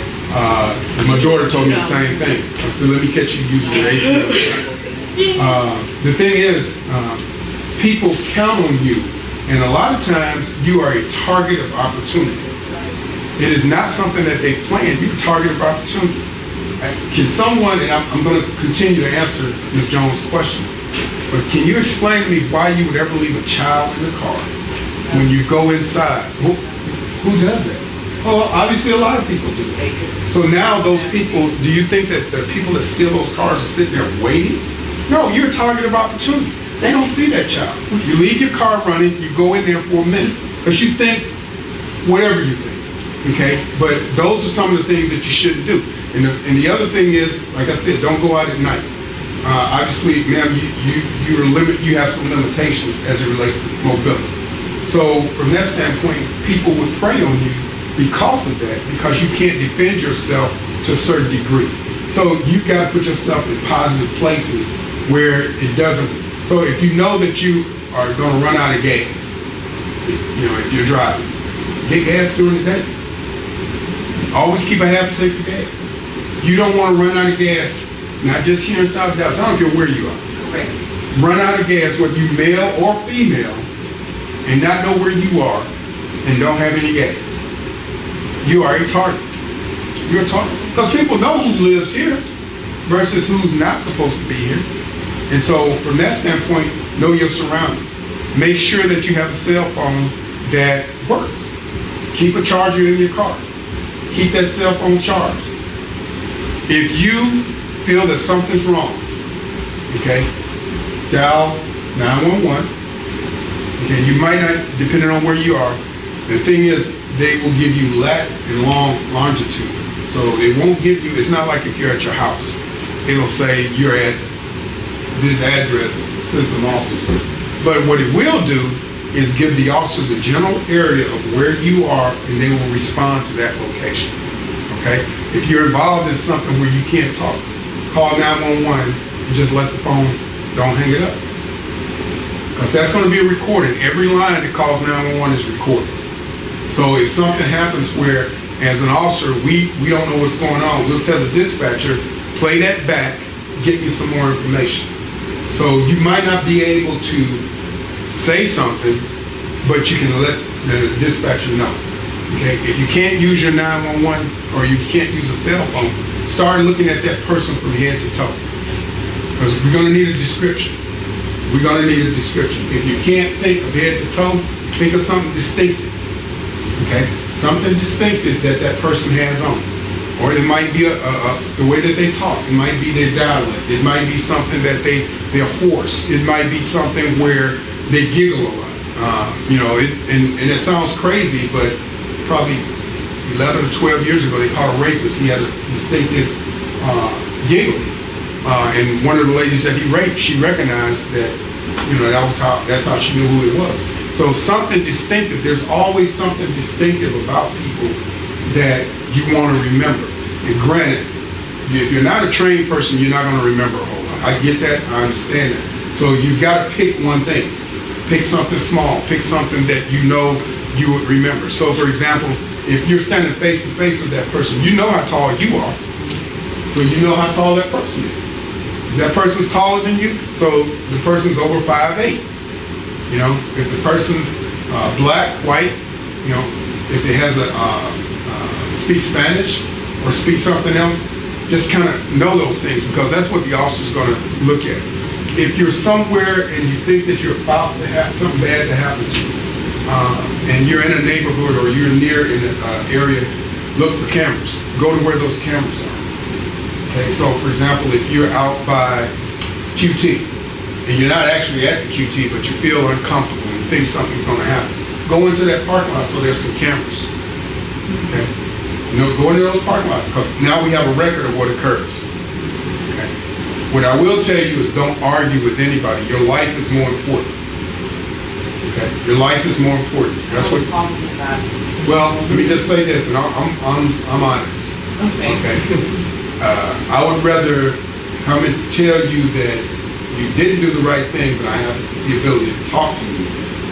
My daughter told me the same thing. I said, let me catch you using your ATM. The thing is, people count on you, and a lot of times you are a target of opportunity. It is not something that they planned. You're a target of opportunity. Can someone, and I'm going to continue to answer Ms. Jones' question, but can you explain to me why you would ever leave a child in the car when you go inside? Who does that? Well, obviously a lot of people do. So now those people, do you think that the people that steal those cars are sitting there waiting? No, you're a target of opportunity. They don't see that child. You leave your car running, you go in there for a minute, because you think whatever you think, okay? But those are some of the things that you shouldn't do. And the other thing is, like I said, don't go out at night. Obviously, ma'am, you have some limitations as it relates to mobility. So from that standpoint, people would prey on you because of that, because you can't defend yourself to a certain degree. So you've got to put yourself in positive places where it doesn't. So if you know that you are going to run out of gas, if you're driving, get gas during the day. Always keep a half tank of gas. You don't want to run out of gas, not just here in South Dallas. I don't care where you are. Correct. Run out of gas, whether you male or female, and not know where you are and don't have any gas. You are a target. You're a target. Because people know who lives here versus who's not supposed to be here. And so from that standpoint, know your surroundings. Make sure that you have a cell phone that works. Keep a charger in your car. Keep that cell phone charged. If you feel that something's wrong, okay, dial 911. Okay, you might not, depending on where you are. The thing is, they will give you lat and longitude. So they won't give you, it's not like if you're at your house. It'll say you're at this address, send some officers. But what it will do is give the officers a general area of where you are, and they will respond to that location. Okay? If you're involved in something where you can't talk, call 911 and just let the phone, don't hang it up. Because that's going to be recorded. Every line that calls 911 is recorded. So if something happens where, as an officer, we don't know what's going on, we'll tell the dispatcher, play that back, get you some more information. So you might not be able to say something, but you can let the dispatcher know. Okay? If you can't use your 911 or you can't use a cell phone, start looking at that person from head to toe. Because we're going to need a description. We're going to need a description. If you can't think of head to toe, think of something distinctive. Okay? Something distinctive that that person has on. Or it might be the way that they talk. It might be their dialect. It might be something that they're hoarse. It might be something where they giggle a lot. And it sounds crazy, but probably 11 or 12 years ago, they caught a rapist. He had a distinctive giggle. And one of the ladies that he raped, she recognized that, that's how she knew who it was. So something distinctive, there's always something distinctive about people that you want to remember. And granted, if you're not a trained person, you're not going to remember a whole lot. I get that, I understand that. So you've got to pick one thing. Pick something small, pick something that you know you would remember. So for example, if you're standing face to face with that person, you know how tall you are. So you know how tall that person is. If that person's taller than you, so the person's over 5'8". If the person's black, white, if it has speak Spanish or speak something else, just kind of know those things, because that's what the officer's going to look at. If you're somewhere and you think that you're about to have something bad to happen to you, and you're in a neighborhood or you're near in an area, look for cameras. Go to where those cameras are. Okay, so for example, if you're out by QT, and you're not actually at the QT, but you feel uncomfortable and think something's going to happen, go into that parking lot so there's some cameras. Okay? Go into those parking lots, because now we have a record of what occurs. Okay? What I will tell you is don't argue with anybody. Your life is more important. Okay? Your life is more important. That's what. Well, let me just say this, and I'm honest. Okay? I would rather come and tell you that you didn't do the right thing, but I have the ability to talk to you,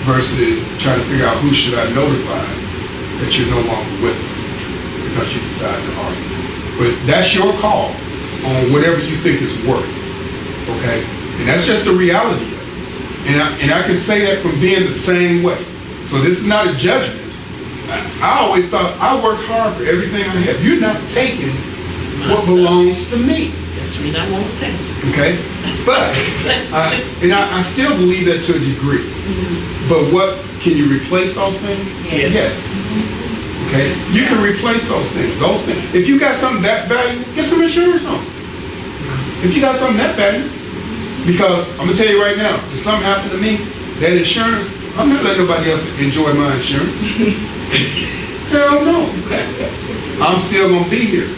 versus trying to figure out who should I notify that you're no longer with us because you decided to argue. But that's your call on whatever you think is worth. Okay? And that's just the reality of it. And I can say that from being the same way. So this is not a judgment. I always thought I worked hard for everything I have. You're not taking what belongs to me. That's me not want to take. Okay? But, I still believe that to a degree. But can you replace those things? Yes. Okay? You can replace those things. If you got something that valuable, get some insurance on it. If you got something that valuable, because I'm going to tell you right now, if something happened to me, that insurance, I'm not letting nobody else enjoy my insurance. Hell no. I'm still going to be here.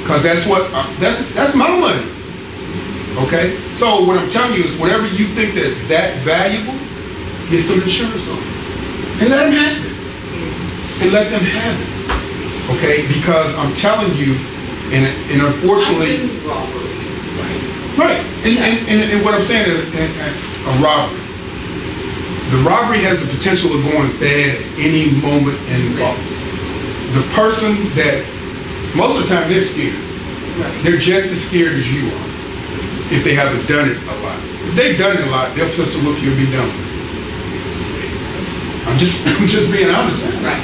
Because that's my money. Okay? So what I'm telling you is whatever you think that's that valuable, get some insurance on it. And let them have it. And let them have it. Okay? Because I'm telling you, and unfortunately, right. And what I'm saying is a robbery. The robbery has the potential of going bad at any moment involved. The person that, most of the time they're scared. They're just as scared as you are if they haven't done it a lot. If they've done it a lot, they'll pistol whip you and be done with it. I'm just being honest with you. Right.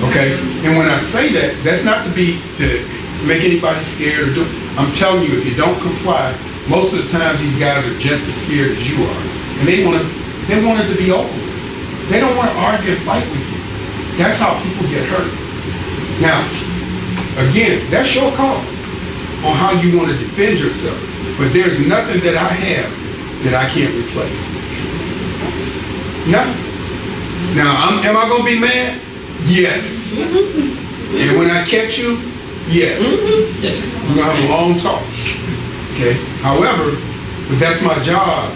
Okay? And when I say that, that's not to make anybody scared or do. I'm telling you, if you don't comply, most of the time these guys are just as scared as you are. And they want it to be over with. They don't want to argue and fight with you. That's how people get hurt. Now, again, that's your call on how you want to defend yourself. But there's nothing that I have that I can't replace. No. Now, am I gonna be mad? Yes. And when I catch you, yes. We're gonna have a long talk. Okay. However, but that's my job,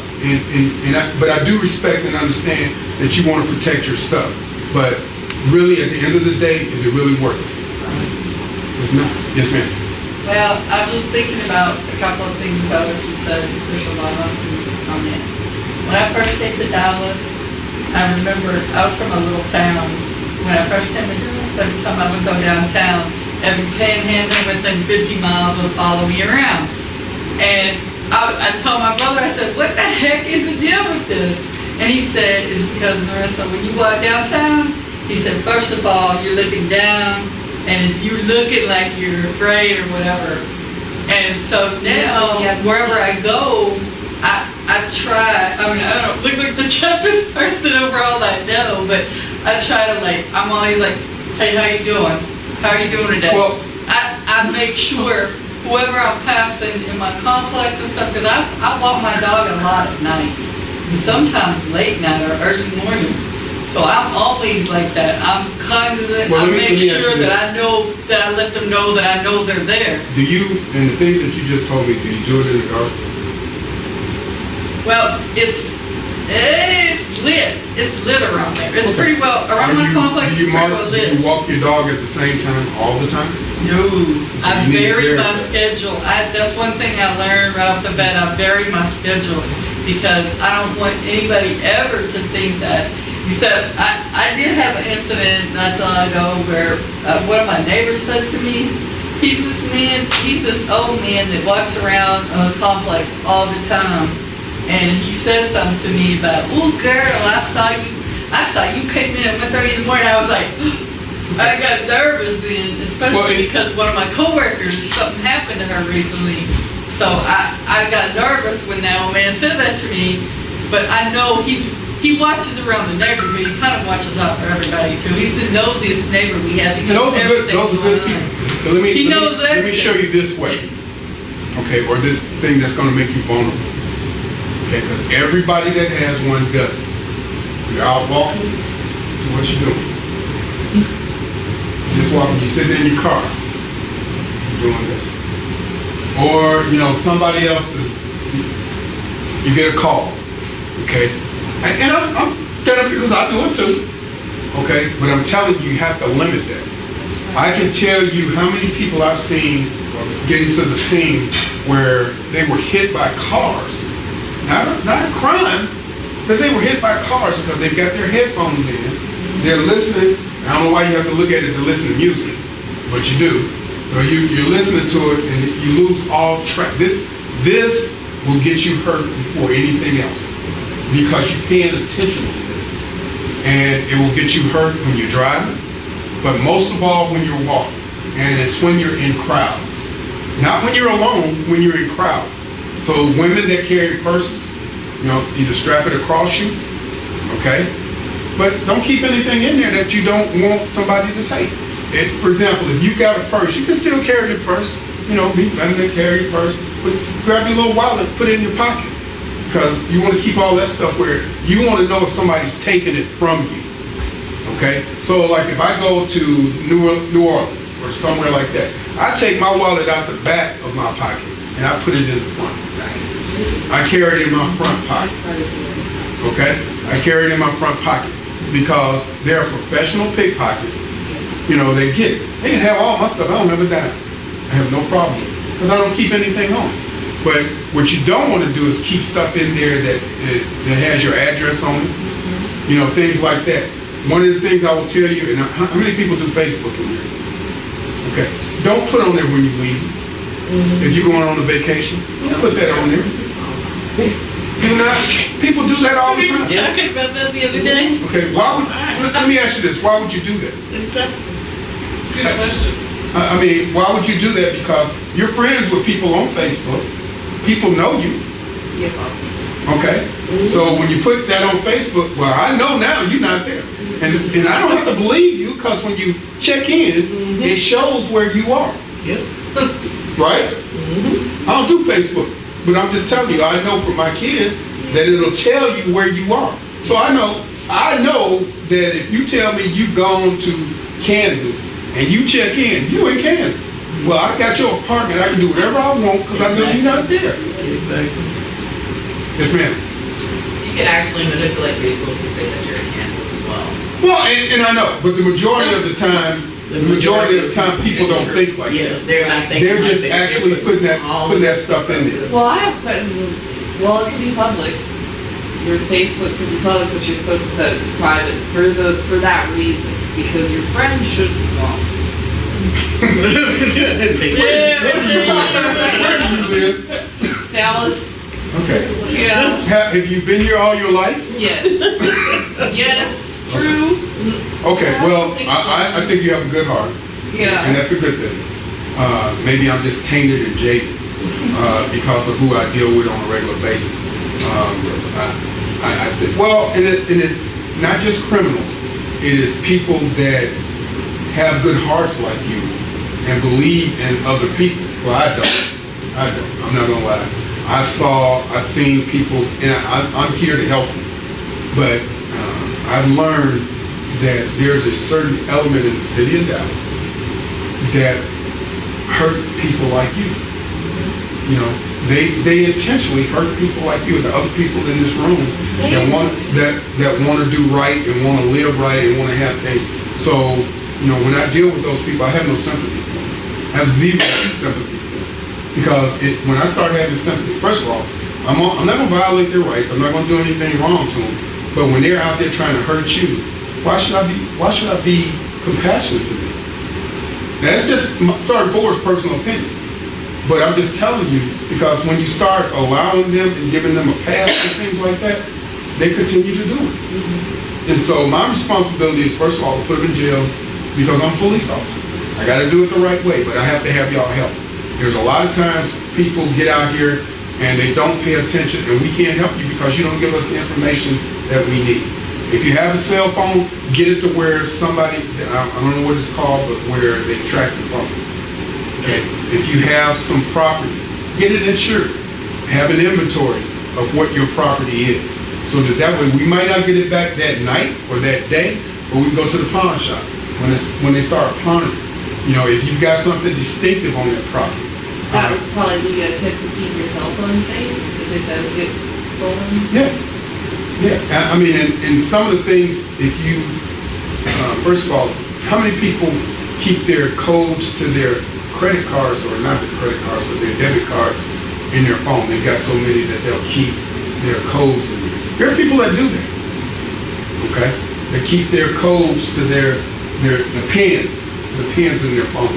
but I do respect and understand that you want to protect your stuff. But really, at the end of the day, is it really worth it? It's not. Yes, ma'am. Well, I was thinking about a couple of things about what you said. There's a lot of comment. When I first came to Dallas, I remember I was from a little town. When I first came to Dallas, every time I would go downtown, every panhandler within 50 miles would follow me around. And I told my brother, I said, what the heck is the deal with this? And he said, it's because, Marissa, when you walk downtown, he said, first of all, you're looking down, and you're looking like you're afraid or whatever. And so now, wherever I go, I try, I mean, I don't look like the toughest person overall I know, but I try to I'm always like, hey, how you doing? How are you doing today? Well, I make sure whoever I'm passing in my complex and stuff, because I walk my dog a lot at night, and sometimes late night or early mornings. So I'm always like that. I'm cognizant. Well, I make sure that I know, that I let them know that I know they're there. Do you, and the things that you just told me, do you do it in the dark? Well, it's lit. It's lit around there. It's pretty well, around my complex, it's pretty well lit. Do you walk your dog at the same time all the time? No, I You need to vary my verify. schedule. That's one thing I learned right off the bat. I vary my schedule because I don't want anybody ever to think that. Except I did have an incident not too long ago where one of my neighbors said to me, he's this old man that walks around a complex all the time. And he said something to me about, oh girl, I saw you came in at 1:30 in the morning. I was like, I got nervous, and especially because one of my coworkers, something happened to her recently. So I got nervous when that old man said that to me. But I know he watches around the neighborhood. He kind of watches out for everybody too. He's the nosiest neighbor we have. He knows everything. Those are good people. But let me show you this way, okay, or this thing that's going to make you vulnerable. Okay, because everybody that has one does it. You're out walking, what you doing? Just walking, you're sitting in your car, you're doing this. Or, somebody else you get a call, okay? And I'm scared of it because I do it too, okay? But I'm telling you, you have to limit that. I can tell you how many people I've seen getting to the scene where they were hit by cars. Not a crime, but they were hit by cars because they've got their headphones in. They're listening. I don't know why you have to look at it to listen to music, but you do. So you're listening to it and you lose all track. This will get you hurt before anything else because you're paying attention to this. And it will get you hurt when you're driving, but most of all when you're walking. And it's when you're in crowds. Not when you're alone, when you're in crowds. So women that carry purses, either strap it across you, okay? But don't keep anything in there that you don't want somebody to take. For example, if you've got a purse, you can still carry your purse. Be better than carry your purse. But grab your little wallet, put it in your pocket. Because you want to keep all that stuff where you want to know if somebody's taking it from you, okay? So like if I go to New Orleans or somewhere like that, I take my wallet out the back of my pocket and I put it in the front. I carry it in my front pocket. Okay? I carry it in my front pocket because they're professional pickpockets. They get it. They can have all my stuff. I don't have a dime. I have no problem because I don't keep anything on. But what you don't want to do is keep stuff in there that has your address on it. Things like that. One of the things I will tell you, and how many people do Facebook in here? Okay. Don't put on there when you leave. If you're going on a vacation, don't put that on there. People do that all the time. We were talking about that the other day. Okay, let me ask you this, why would you do that? Good question. I mean, why would you do that? Because you're friends with people on Facebook. People know you. Yes, Okay? So when you put that on Facebook, well, I know now you're not there. And I don't have to believe you because when you check in, it shows where you are. Yep. Right? I don't do Facebook, but I'm just telling you, I know for my kids, that it'll tell you where you are. So I know that if you tell me you've gone to Kansas and you check in, you in Kansas. Well, I got your apartment. I can do whatever I want because I know you're not there. Exactly. Yes, ma'am. You can actually manipulate Facebook to say that you're in Kansas as well. Well, and I know, but the majority of the time, people don't think like that. They're not thinking. They're just like that. actually They're putting that all of stuff in there. Well, I have put in, well, it can be public. Your Facebook can be public, but you're supposed to set it to private for that reason, because your friends should know. Where do you live? Dallas. Okay. Yeah. Have you been here all your life? Yes. Yes. True. Okay, well, I think you have a good heart, and Yeah. that's a good thing. Maybe I'm just tainted and jaded because of who I deal with on a regular basis. And it's not just criminals. It is people that have good hearts like you and believe in other people. Well, I don't. I'm not gonna lie. I've seen people, and I'm here to help you. But I've learned that there's a certain element in the city of Dallas that hurt people like you. You know, they intentionally hurt people like you, the other people in this room that want to do right and want to live right and want to have things. So, you know, when I deal with those people, I have no sympathy for them. I have zero sympathy for them. Because when I start having sympathy, first of all, I'm not going to violate their rights. I'm not going to do anything wrong to them. But when they're out there trying to hurt you, why should I be compassionate to them? Now, that's just Sergeant Ford's personal opinion. But I'm just telling you, because when you start allowing them and giving them a pass and things like that, they continue to do it. And so my responsibility is, first of all, to put them in jail because I'm a police officer. I got to do it the right way, but I have to have y'all help. There's a lot of times people get out here and they don't pay attention, and we can't help you because you don't give us the information that we need. If you have a cell phone, get it to where somebody, I don't know what it's called, but where they track the phone. Okay. If you have some property, get it insured. Have an inventory of what your property is. So that way we might not get it back that night or that day, but we can go to the pawn shop when they start pawning. You know, if you've got something distinctive on that property. That would probably be a tip to keep your cell phone safe if it does get stolen. Yeah. I mean, and some of the things, if you, first of all, how many people keep their codes to their credit cards, or not the credit cards, but their debit cards in their phone? They've got so many that they'll keep their codes in there. There are people that do that, okay? They keep their codes to the pins in their phone.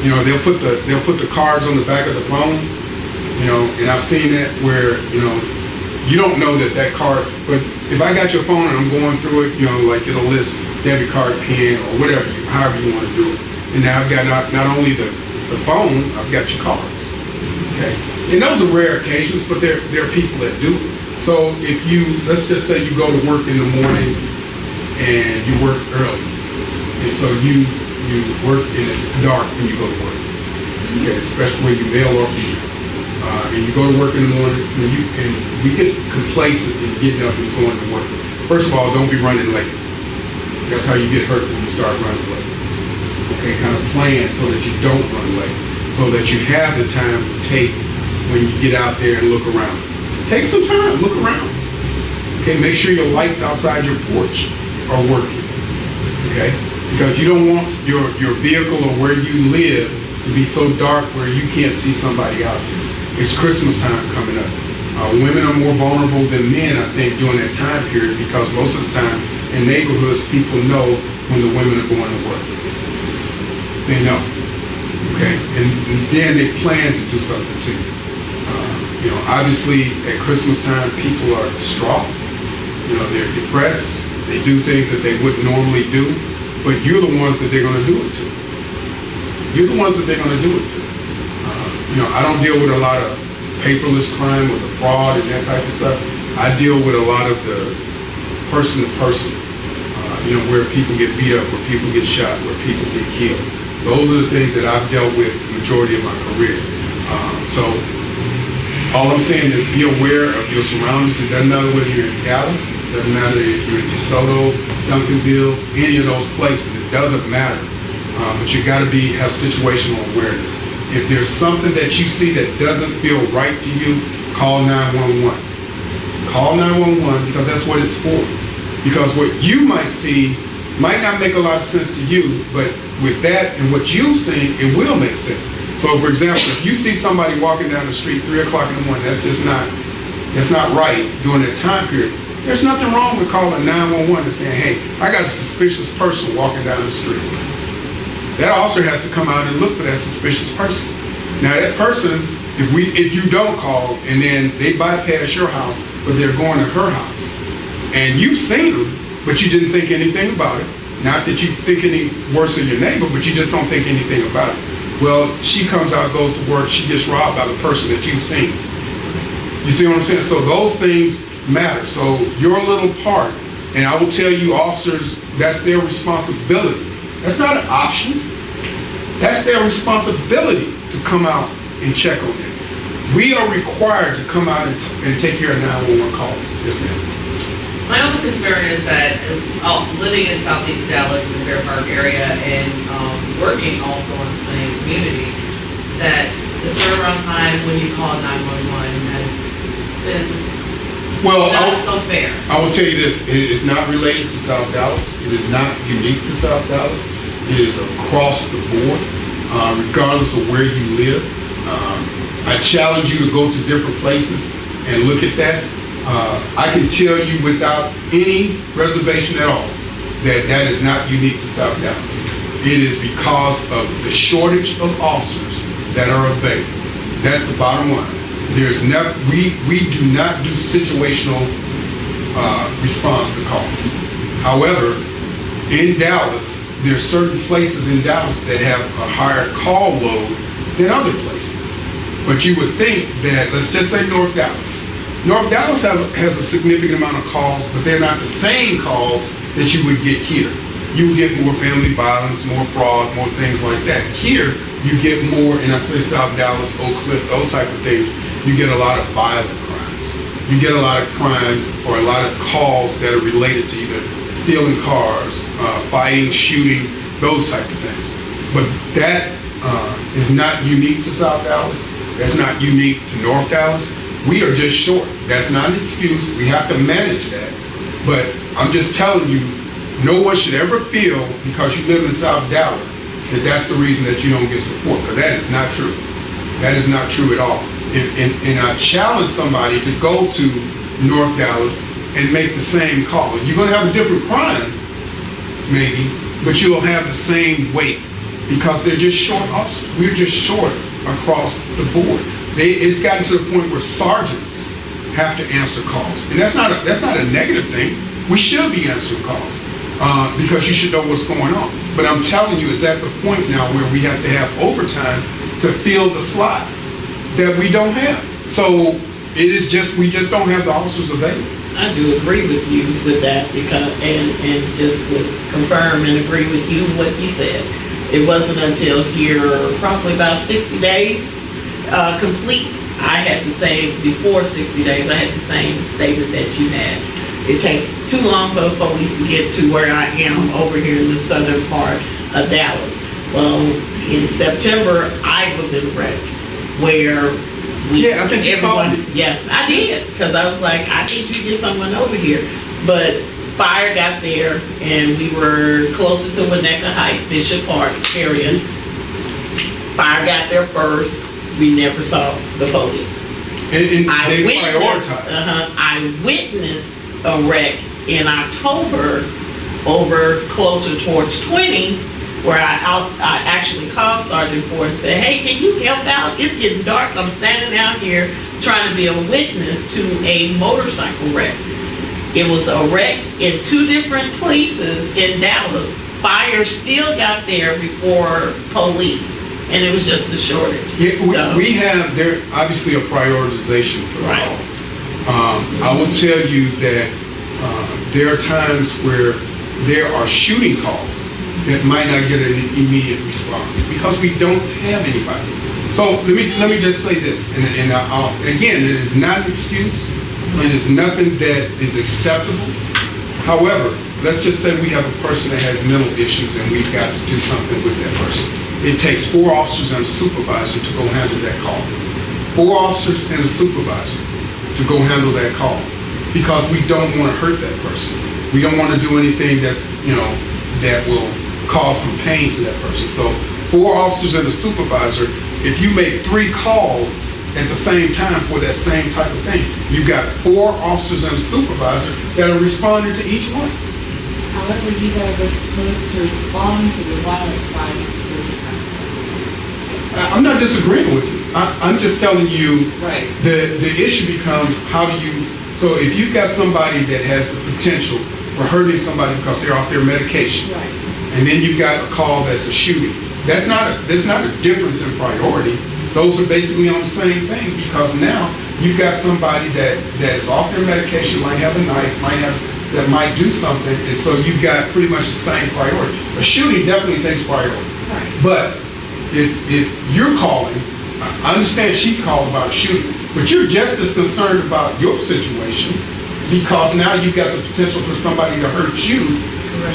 You know, they'll put the cards on the back of the phone, you know, and I've seen that where, you know, you don't know that card, but if I got your phone and I'm going through it, you know, like it'll list debit card, pin, or whatever, however you want to do it. And now I've got not only the phone, I've got your cards, okay? And those are rare occasions, but there are people that do it. So if let's just say you go to work in the morning and you work early, and so you work and it's dark when you go to work, okay, especially when you male or female. And you go to work in the morning, and we get complacent in getting up and going to work. First of all, don't be running late. That's how you get hurt when you start running late. Okay, kind of plan so that you don't run late, so that you have the time to take when you get out there and look around. Take some time, look around. Okay, make sure your lights outside your porch are working. Okay, because you don't want your vehicle or where you live to be so dark where you can't see somebody out there. It's Christmas time coming up. Women are more vulnerable than men, I think, during that time period, because most of the time in neighborhoods, people know when the women are going to work. They know, okay? And then they plan to do something to you. You know, obviously at Christmas time, people are distraught. You know, they're depressed. They do things that they wouldn't normally do, but you're the ones that they're going to do it to. You're the ones that they're going to do it to. You know, I don't deal with a lot of paperless crime or the fraud and that type of stuff. I deal with a lot of the person to person, you know, where people get beat up, where people get shot, where people get killed. Those are the things that I've dealt with the majority of my career. So All I'm saying is be aware of your surroundings. It doesn't matter whether you're in Dallas, it doesn't matter if you're in DeSoto, Duncanville, any of those places. It doesn't matter. But you got to have situational awareness. If there's something that you see that doesn't feel right to you, call 911. Call 911 because that's what it's for. Because what you might see might not make a lot of sense to you, but with that and what you've seen, it will make sense. So, for example, if you see somebody walking down the street 3 o'clock in the morning, that's not right during that time period. There's nothing wrong with calling 911 and saying, hey, I got a suspicious person walking down the street. That officer has to come out and look for that suspicious person. Now, that person, if you don't call and then they bypass your house, but they're going to her house, and you've seen them, but you didn't think anything about it. Not that you think any worse of your neighbor, but you just don't think anything about it. Well, she comes out, goes to work, she gets robbed by the person that you've seen. You see what I'm saying? So those things matter. So your little part, and I will tell you officers, that's their responsibility. That's not an option. That's their responsibility to come out and check on them. We are required to come out and take care of 911 calls. Yes, ma'am. My only concern is that living in Southeast Dallas in the Fair Park area and working also in the same community, that the turnaround time when you call 911 has been not so fair. I will tell you this, it's not related to South Dallas. It is not unique to South Dallas. It is across the board, regardless of where you live. I challenge you to go to different places and look at that. I can tell you without any reservation at all that is not unique to South Dallas. It is because of the shortage of officers that are available. That's the bottom line. We do not do situational response to calls. However, in Dallas, there are certain places in Dallas that have a higher call load than other places. But you would think that, let's just say North Dallas. North Dallas has a significant amount of calls, but they're not the same calls that you would get here. You get more family violence, more fraud, more things like that. Here, you get more, and I say South Dallas, Oak Cliff, those type of things, you get a lot of violent crimes. You get a lot of crimes or a lot of calls that are related to either stealing cars, fighting, shooting, those type of things. But that is not unique to South Dallas. That's not unique to North Dallas. We are just short. That's not an excuse. We have to manage that. But I'm just telling you, no one should ever feel because you live in South Dallas that that's the reason that you don't get support, because that is not true. That is not true at all. And I challenge somebody to go to North Dallas and make the same call. You're going to have a different crime, maybe, but you'll have the same weight because they're just short officers. We're just short across the board. It's gotten to the point where sergeants have to answer calls. And that's not a negative thing. We should be answering calls because you should know what's going on. But I'm telling you, it's at the point now where we have to have overtime to fill the slots that we don't have. So we just don't have the officers available. I do agree with you with that because, and just to confirm and agree with you what you said. It wasn't until here probably about 60 days complete. I had the same, before 60 days, I had the same statement that you had. It takes too long for the police to get to where I am over here in the southern part of Dallas. Well, in September, I was in a wreck where I think you called me. Yeah, I did, because I was like, I need to get someone over here. But fire got there, and we were closer to Winnetka Heights, Bishop Park area. Fire got there first. We never saw the police. And they prioritized. I witnessed a wreck in October over closer towards 20, where I actually called Sergeant Ford and said, hey, can you help out? It's getting dark. I'm standing out here trying to be a witness to a motorcycle wreck. It was a wreck in 2 different places in Dallas. Fire still got there before police. And it was just a shortage. Yeah, we have there obviously a prioritization for the calls. I will tell you that there are times where there are shooting calls that might not get an immediate response because we don't have anybody. So let me just say this, and again, it is not an excuse. It is nothing that is acceptable. However, let's just say we have a person that has mental issues and we've got to do something with that person. It takes 4 officers and a supervisor to go handle that call. 4 officers and a supervisor to go handle that call because we don't want to hurt that person. We don't want to do anything that's, that will cause some pain to that person. So 4 officers and a supervisor, if you make 3 calls at the same time for that same type of thing, you've got 4 officers and a supervisor that are responding to each one. However, you guys are supposed to respond to the violent crimes because you have. I'm not disagreeing with you. I'm just telling you Right. the issue becomes how do you, so if you've got somebody that has the potential for hurting somebody because they're off their medication, Right. and then you've got a call that's a shooting, there's not a difference in priority. Those are basically on the same thing because now you've got somebody that is off their medication, might have a knife, that might do something, and so you've got pretty much the same priority. A shooting definitely takes priority. Right. But if you're calling, I understand she's called about a shooting, but you're just as concerned about your situation because now you've got the potential for somebody to hurt you.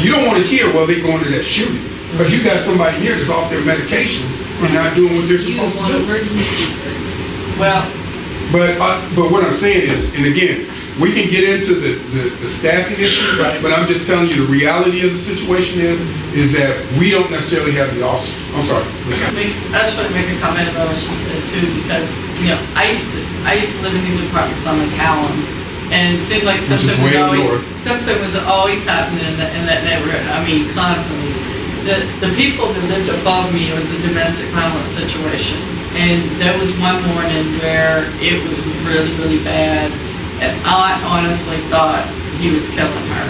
You don't want to hear, well, they're going to that shooting because you got somebody here that's off their medication and not doing what they're You supposed want to do. emergency. Well, But what I'm saying is, and again, we can get into the staffing issue, but I'm just telling you the reality of the situation is that we don't necessarily have the officers. I'm sorry. I just want to make a comment about what she said too, because, I used to live in these apartments on McCallum, and it seemed like Which is way up north. something was always happening in that neighborhood, I mean, constantly. The people that lived above me, it was a domestic violence situation, and there was one morning where it was really, really bad, and I honestly thought he was killing her.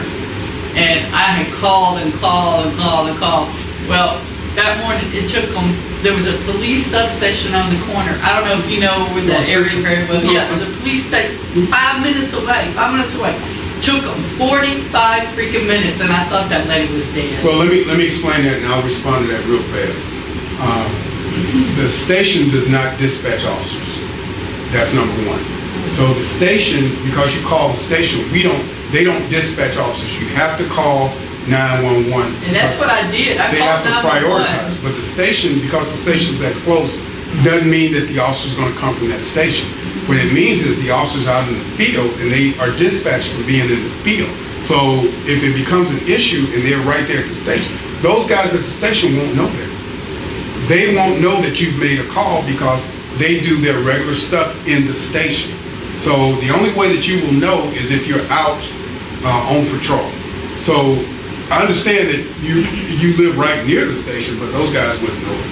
And I had called and called and called and called. Well, that morning, it took them, there was a police substation on the corner. I don't know if you know where that area very well. Yeah, there was a police station 5 minutes away. Took them 45 freaking minutes, and I thought that lady was dead. Well, let me explain that, and I'll respond to that real fast. The station does not dispatch officers. That's number one. So the station, because you call the station, they don't dispatch officers. You have to call 911. And that's what I did. I They called have to 911. prioritize. But the station, because the station's that close, doesn't mean that the officer's going to come from that station. What it means is the officer's out in the field and they are dispatched for being in the field. So if it becomes an issue and they're right there at the station, those guys at the station won't know that. They won't know that you've made a call because they do their regular stuff in the station. So the only way that you will know is if you're out on patrol. So I understand that you live right near the station, but those guys wouldn't know it.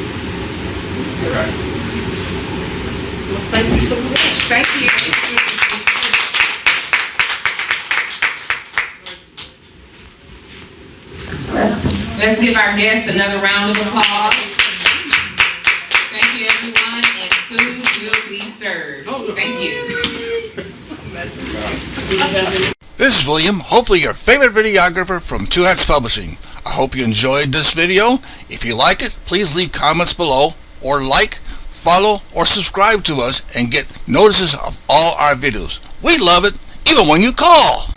Okay. Thank you so much. Thank you. Let's give our guests another round of applause. Thank you, everyone, and food will be served. Thank you. This is William, hopefully your favorite videographer from Two Hats Publishing. I hope you enjoyed this video. If you like it, please leave comments below or like, follow, or subscribe to us and get notices of all our videos. We love it, even when you call.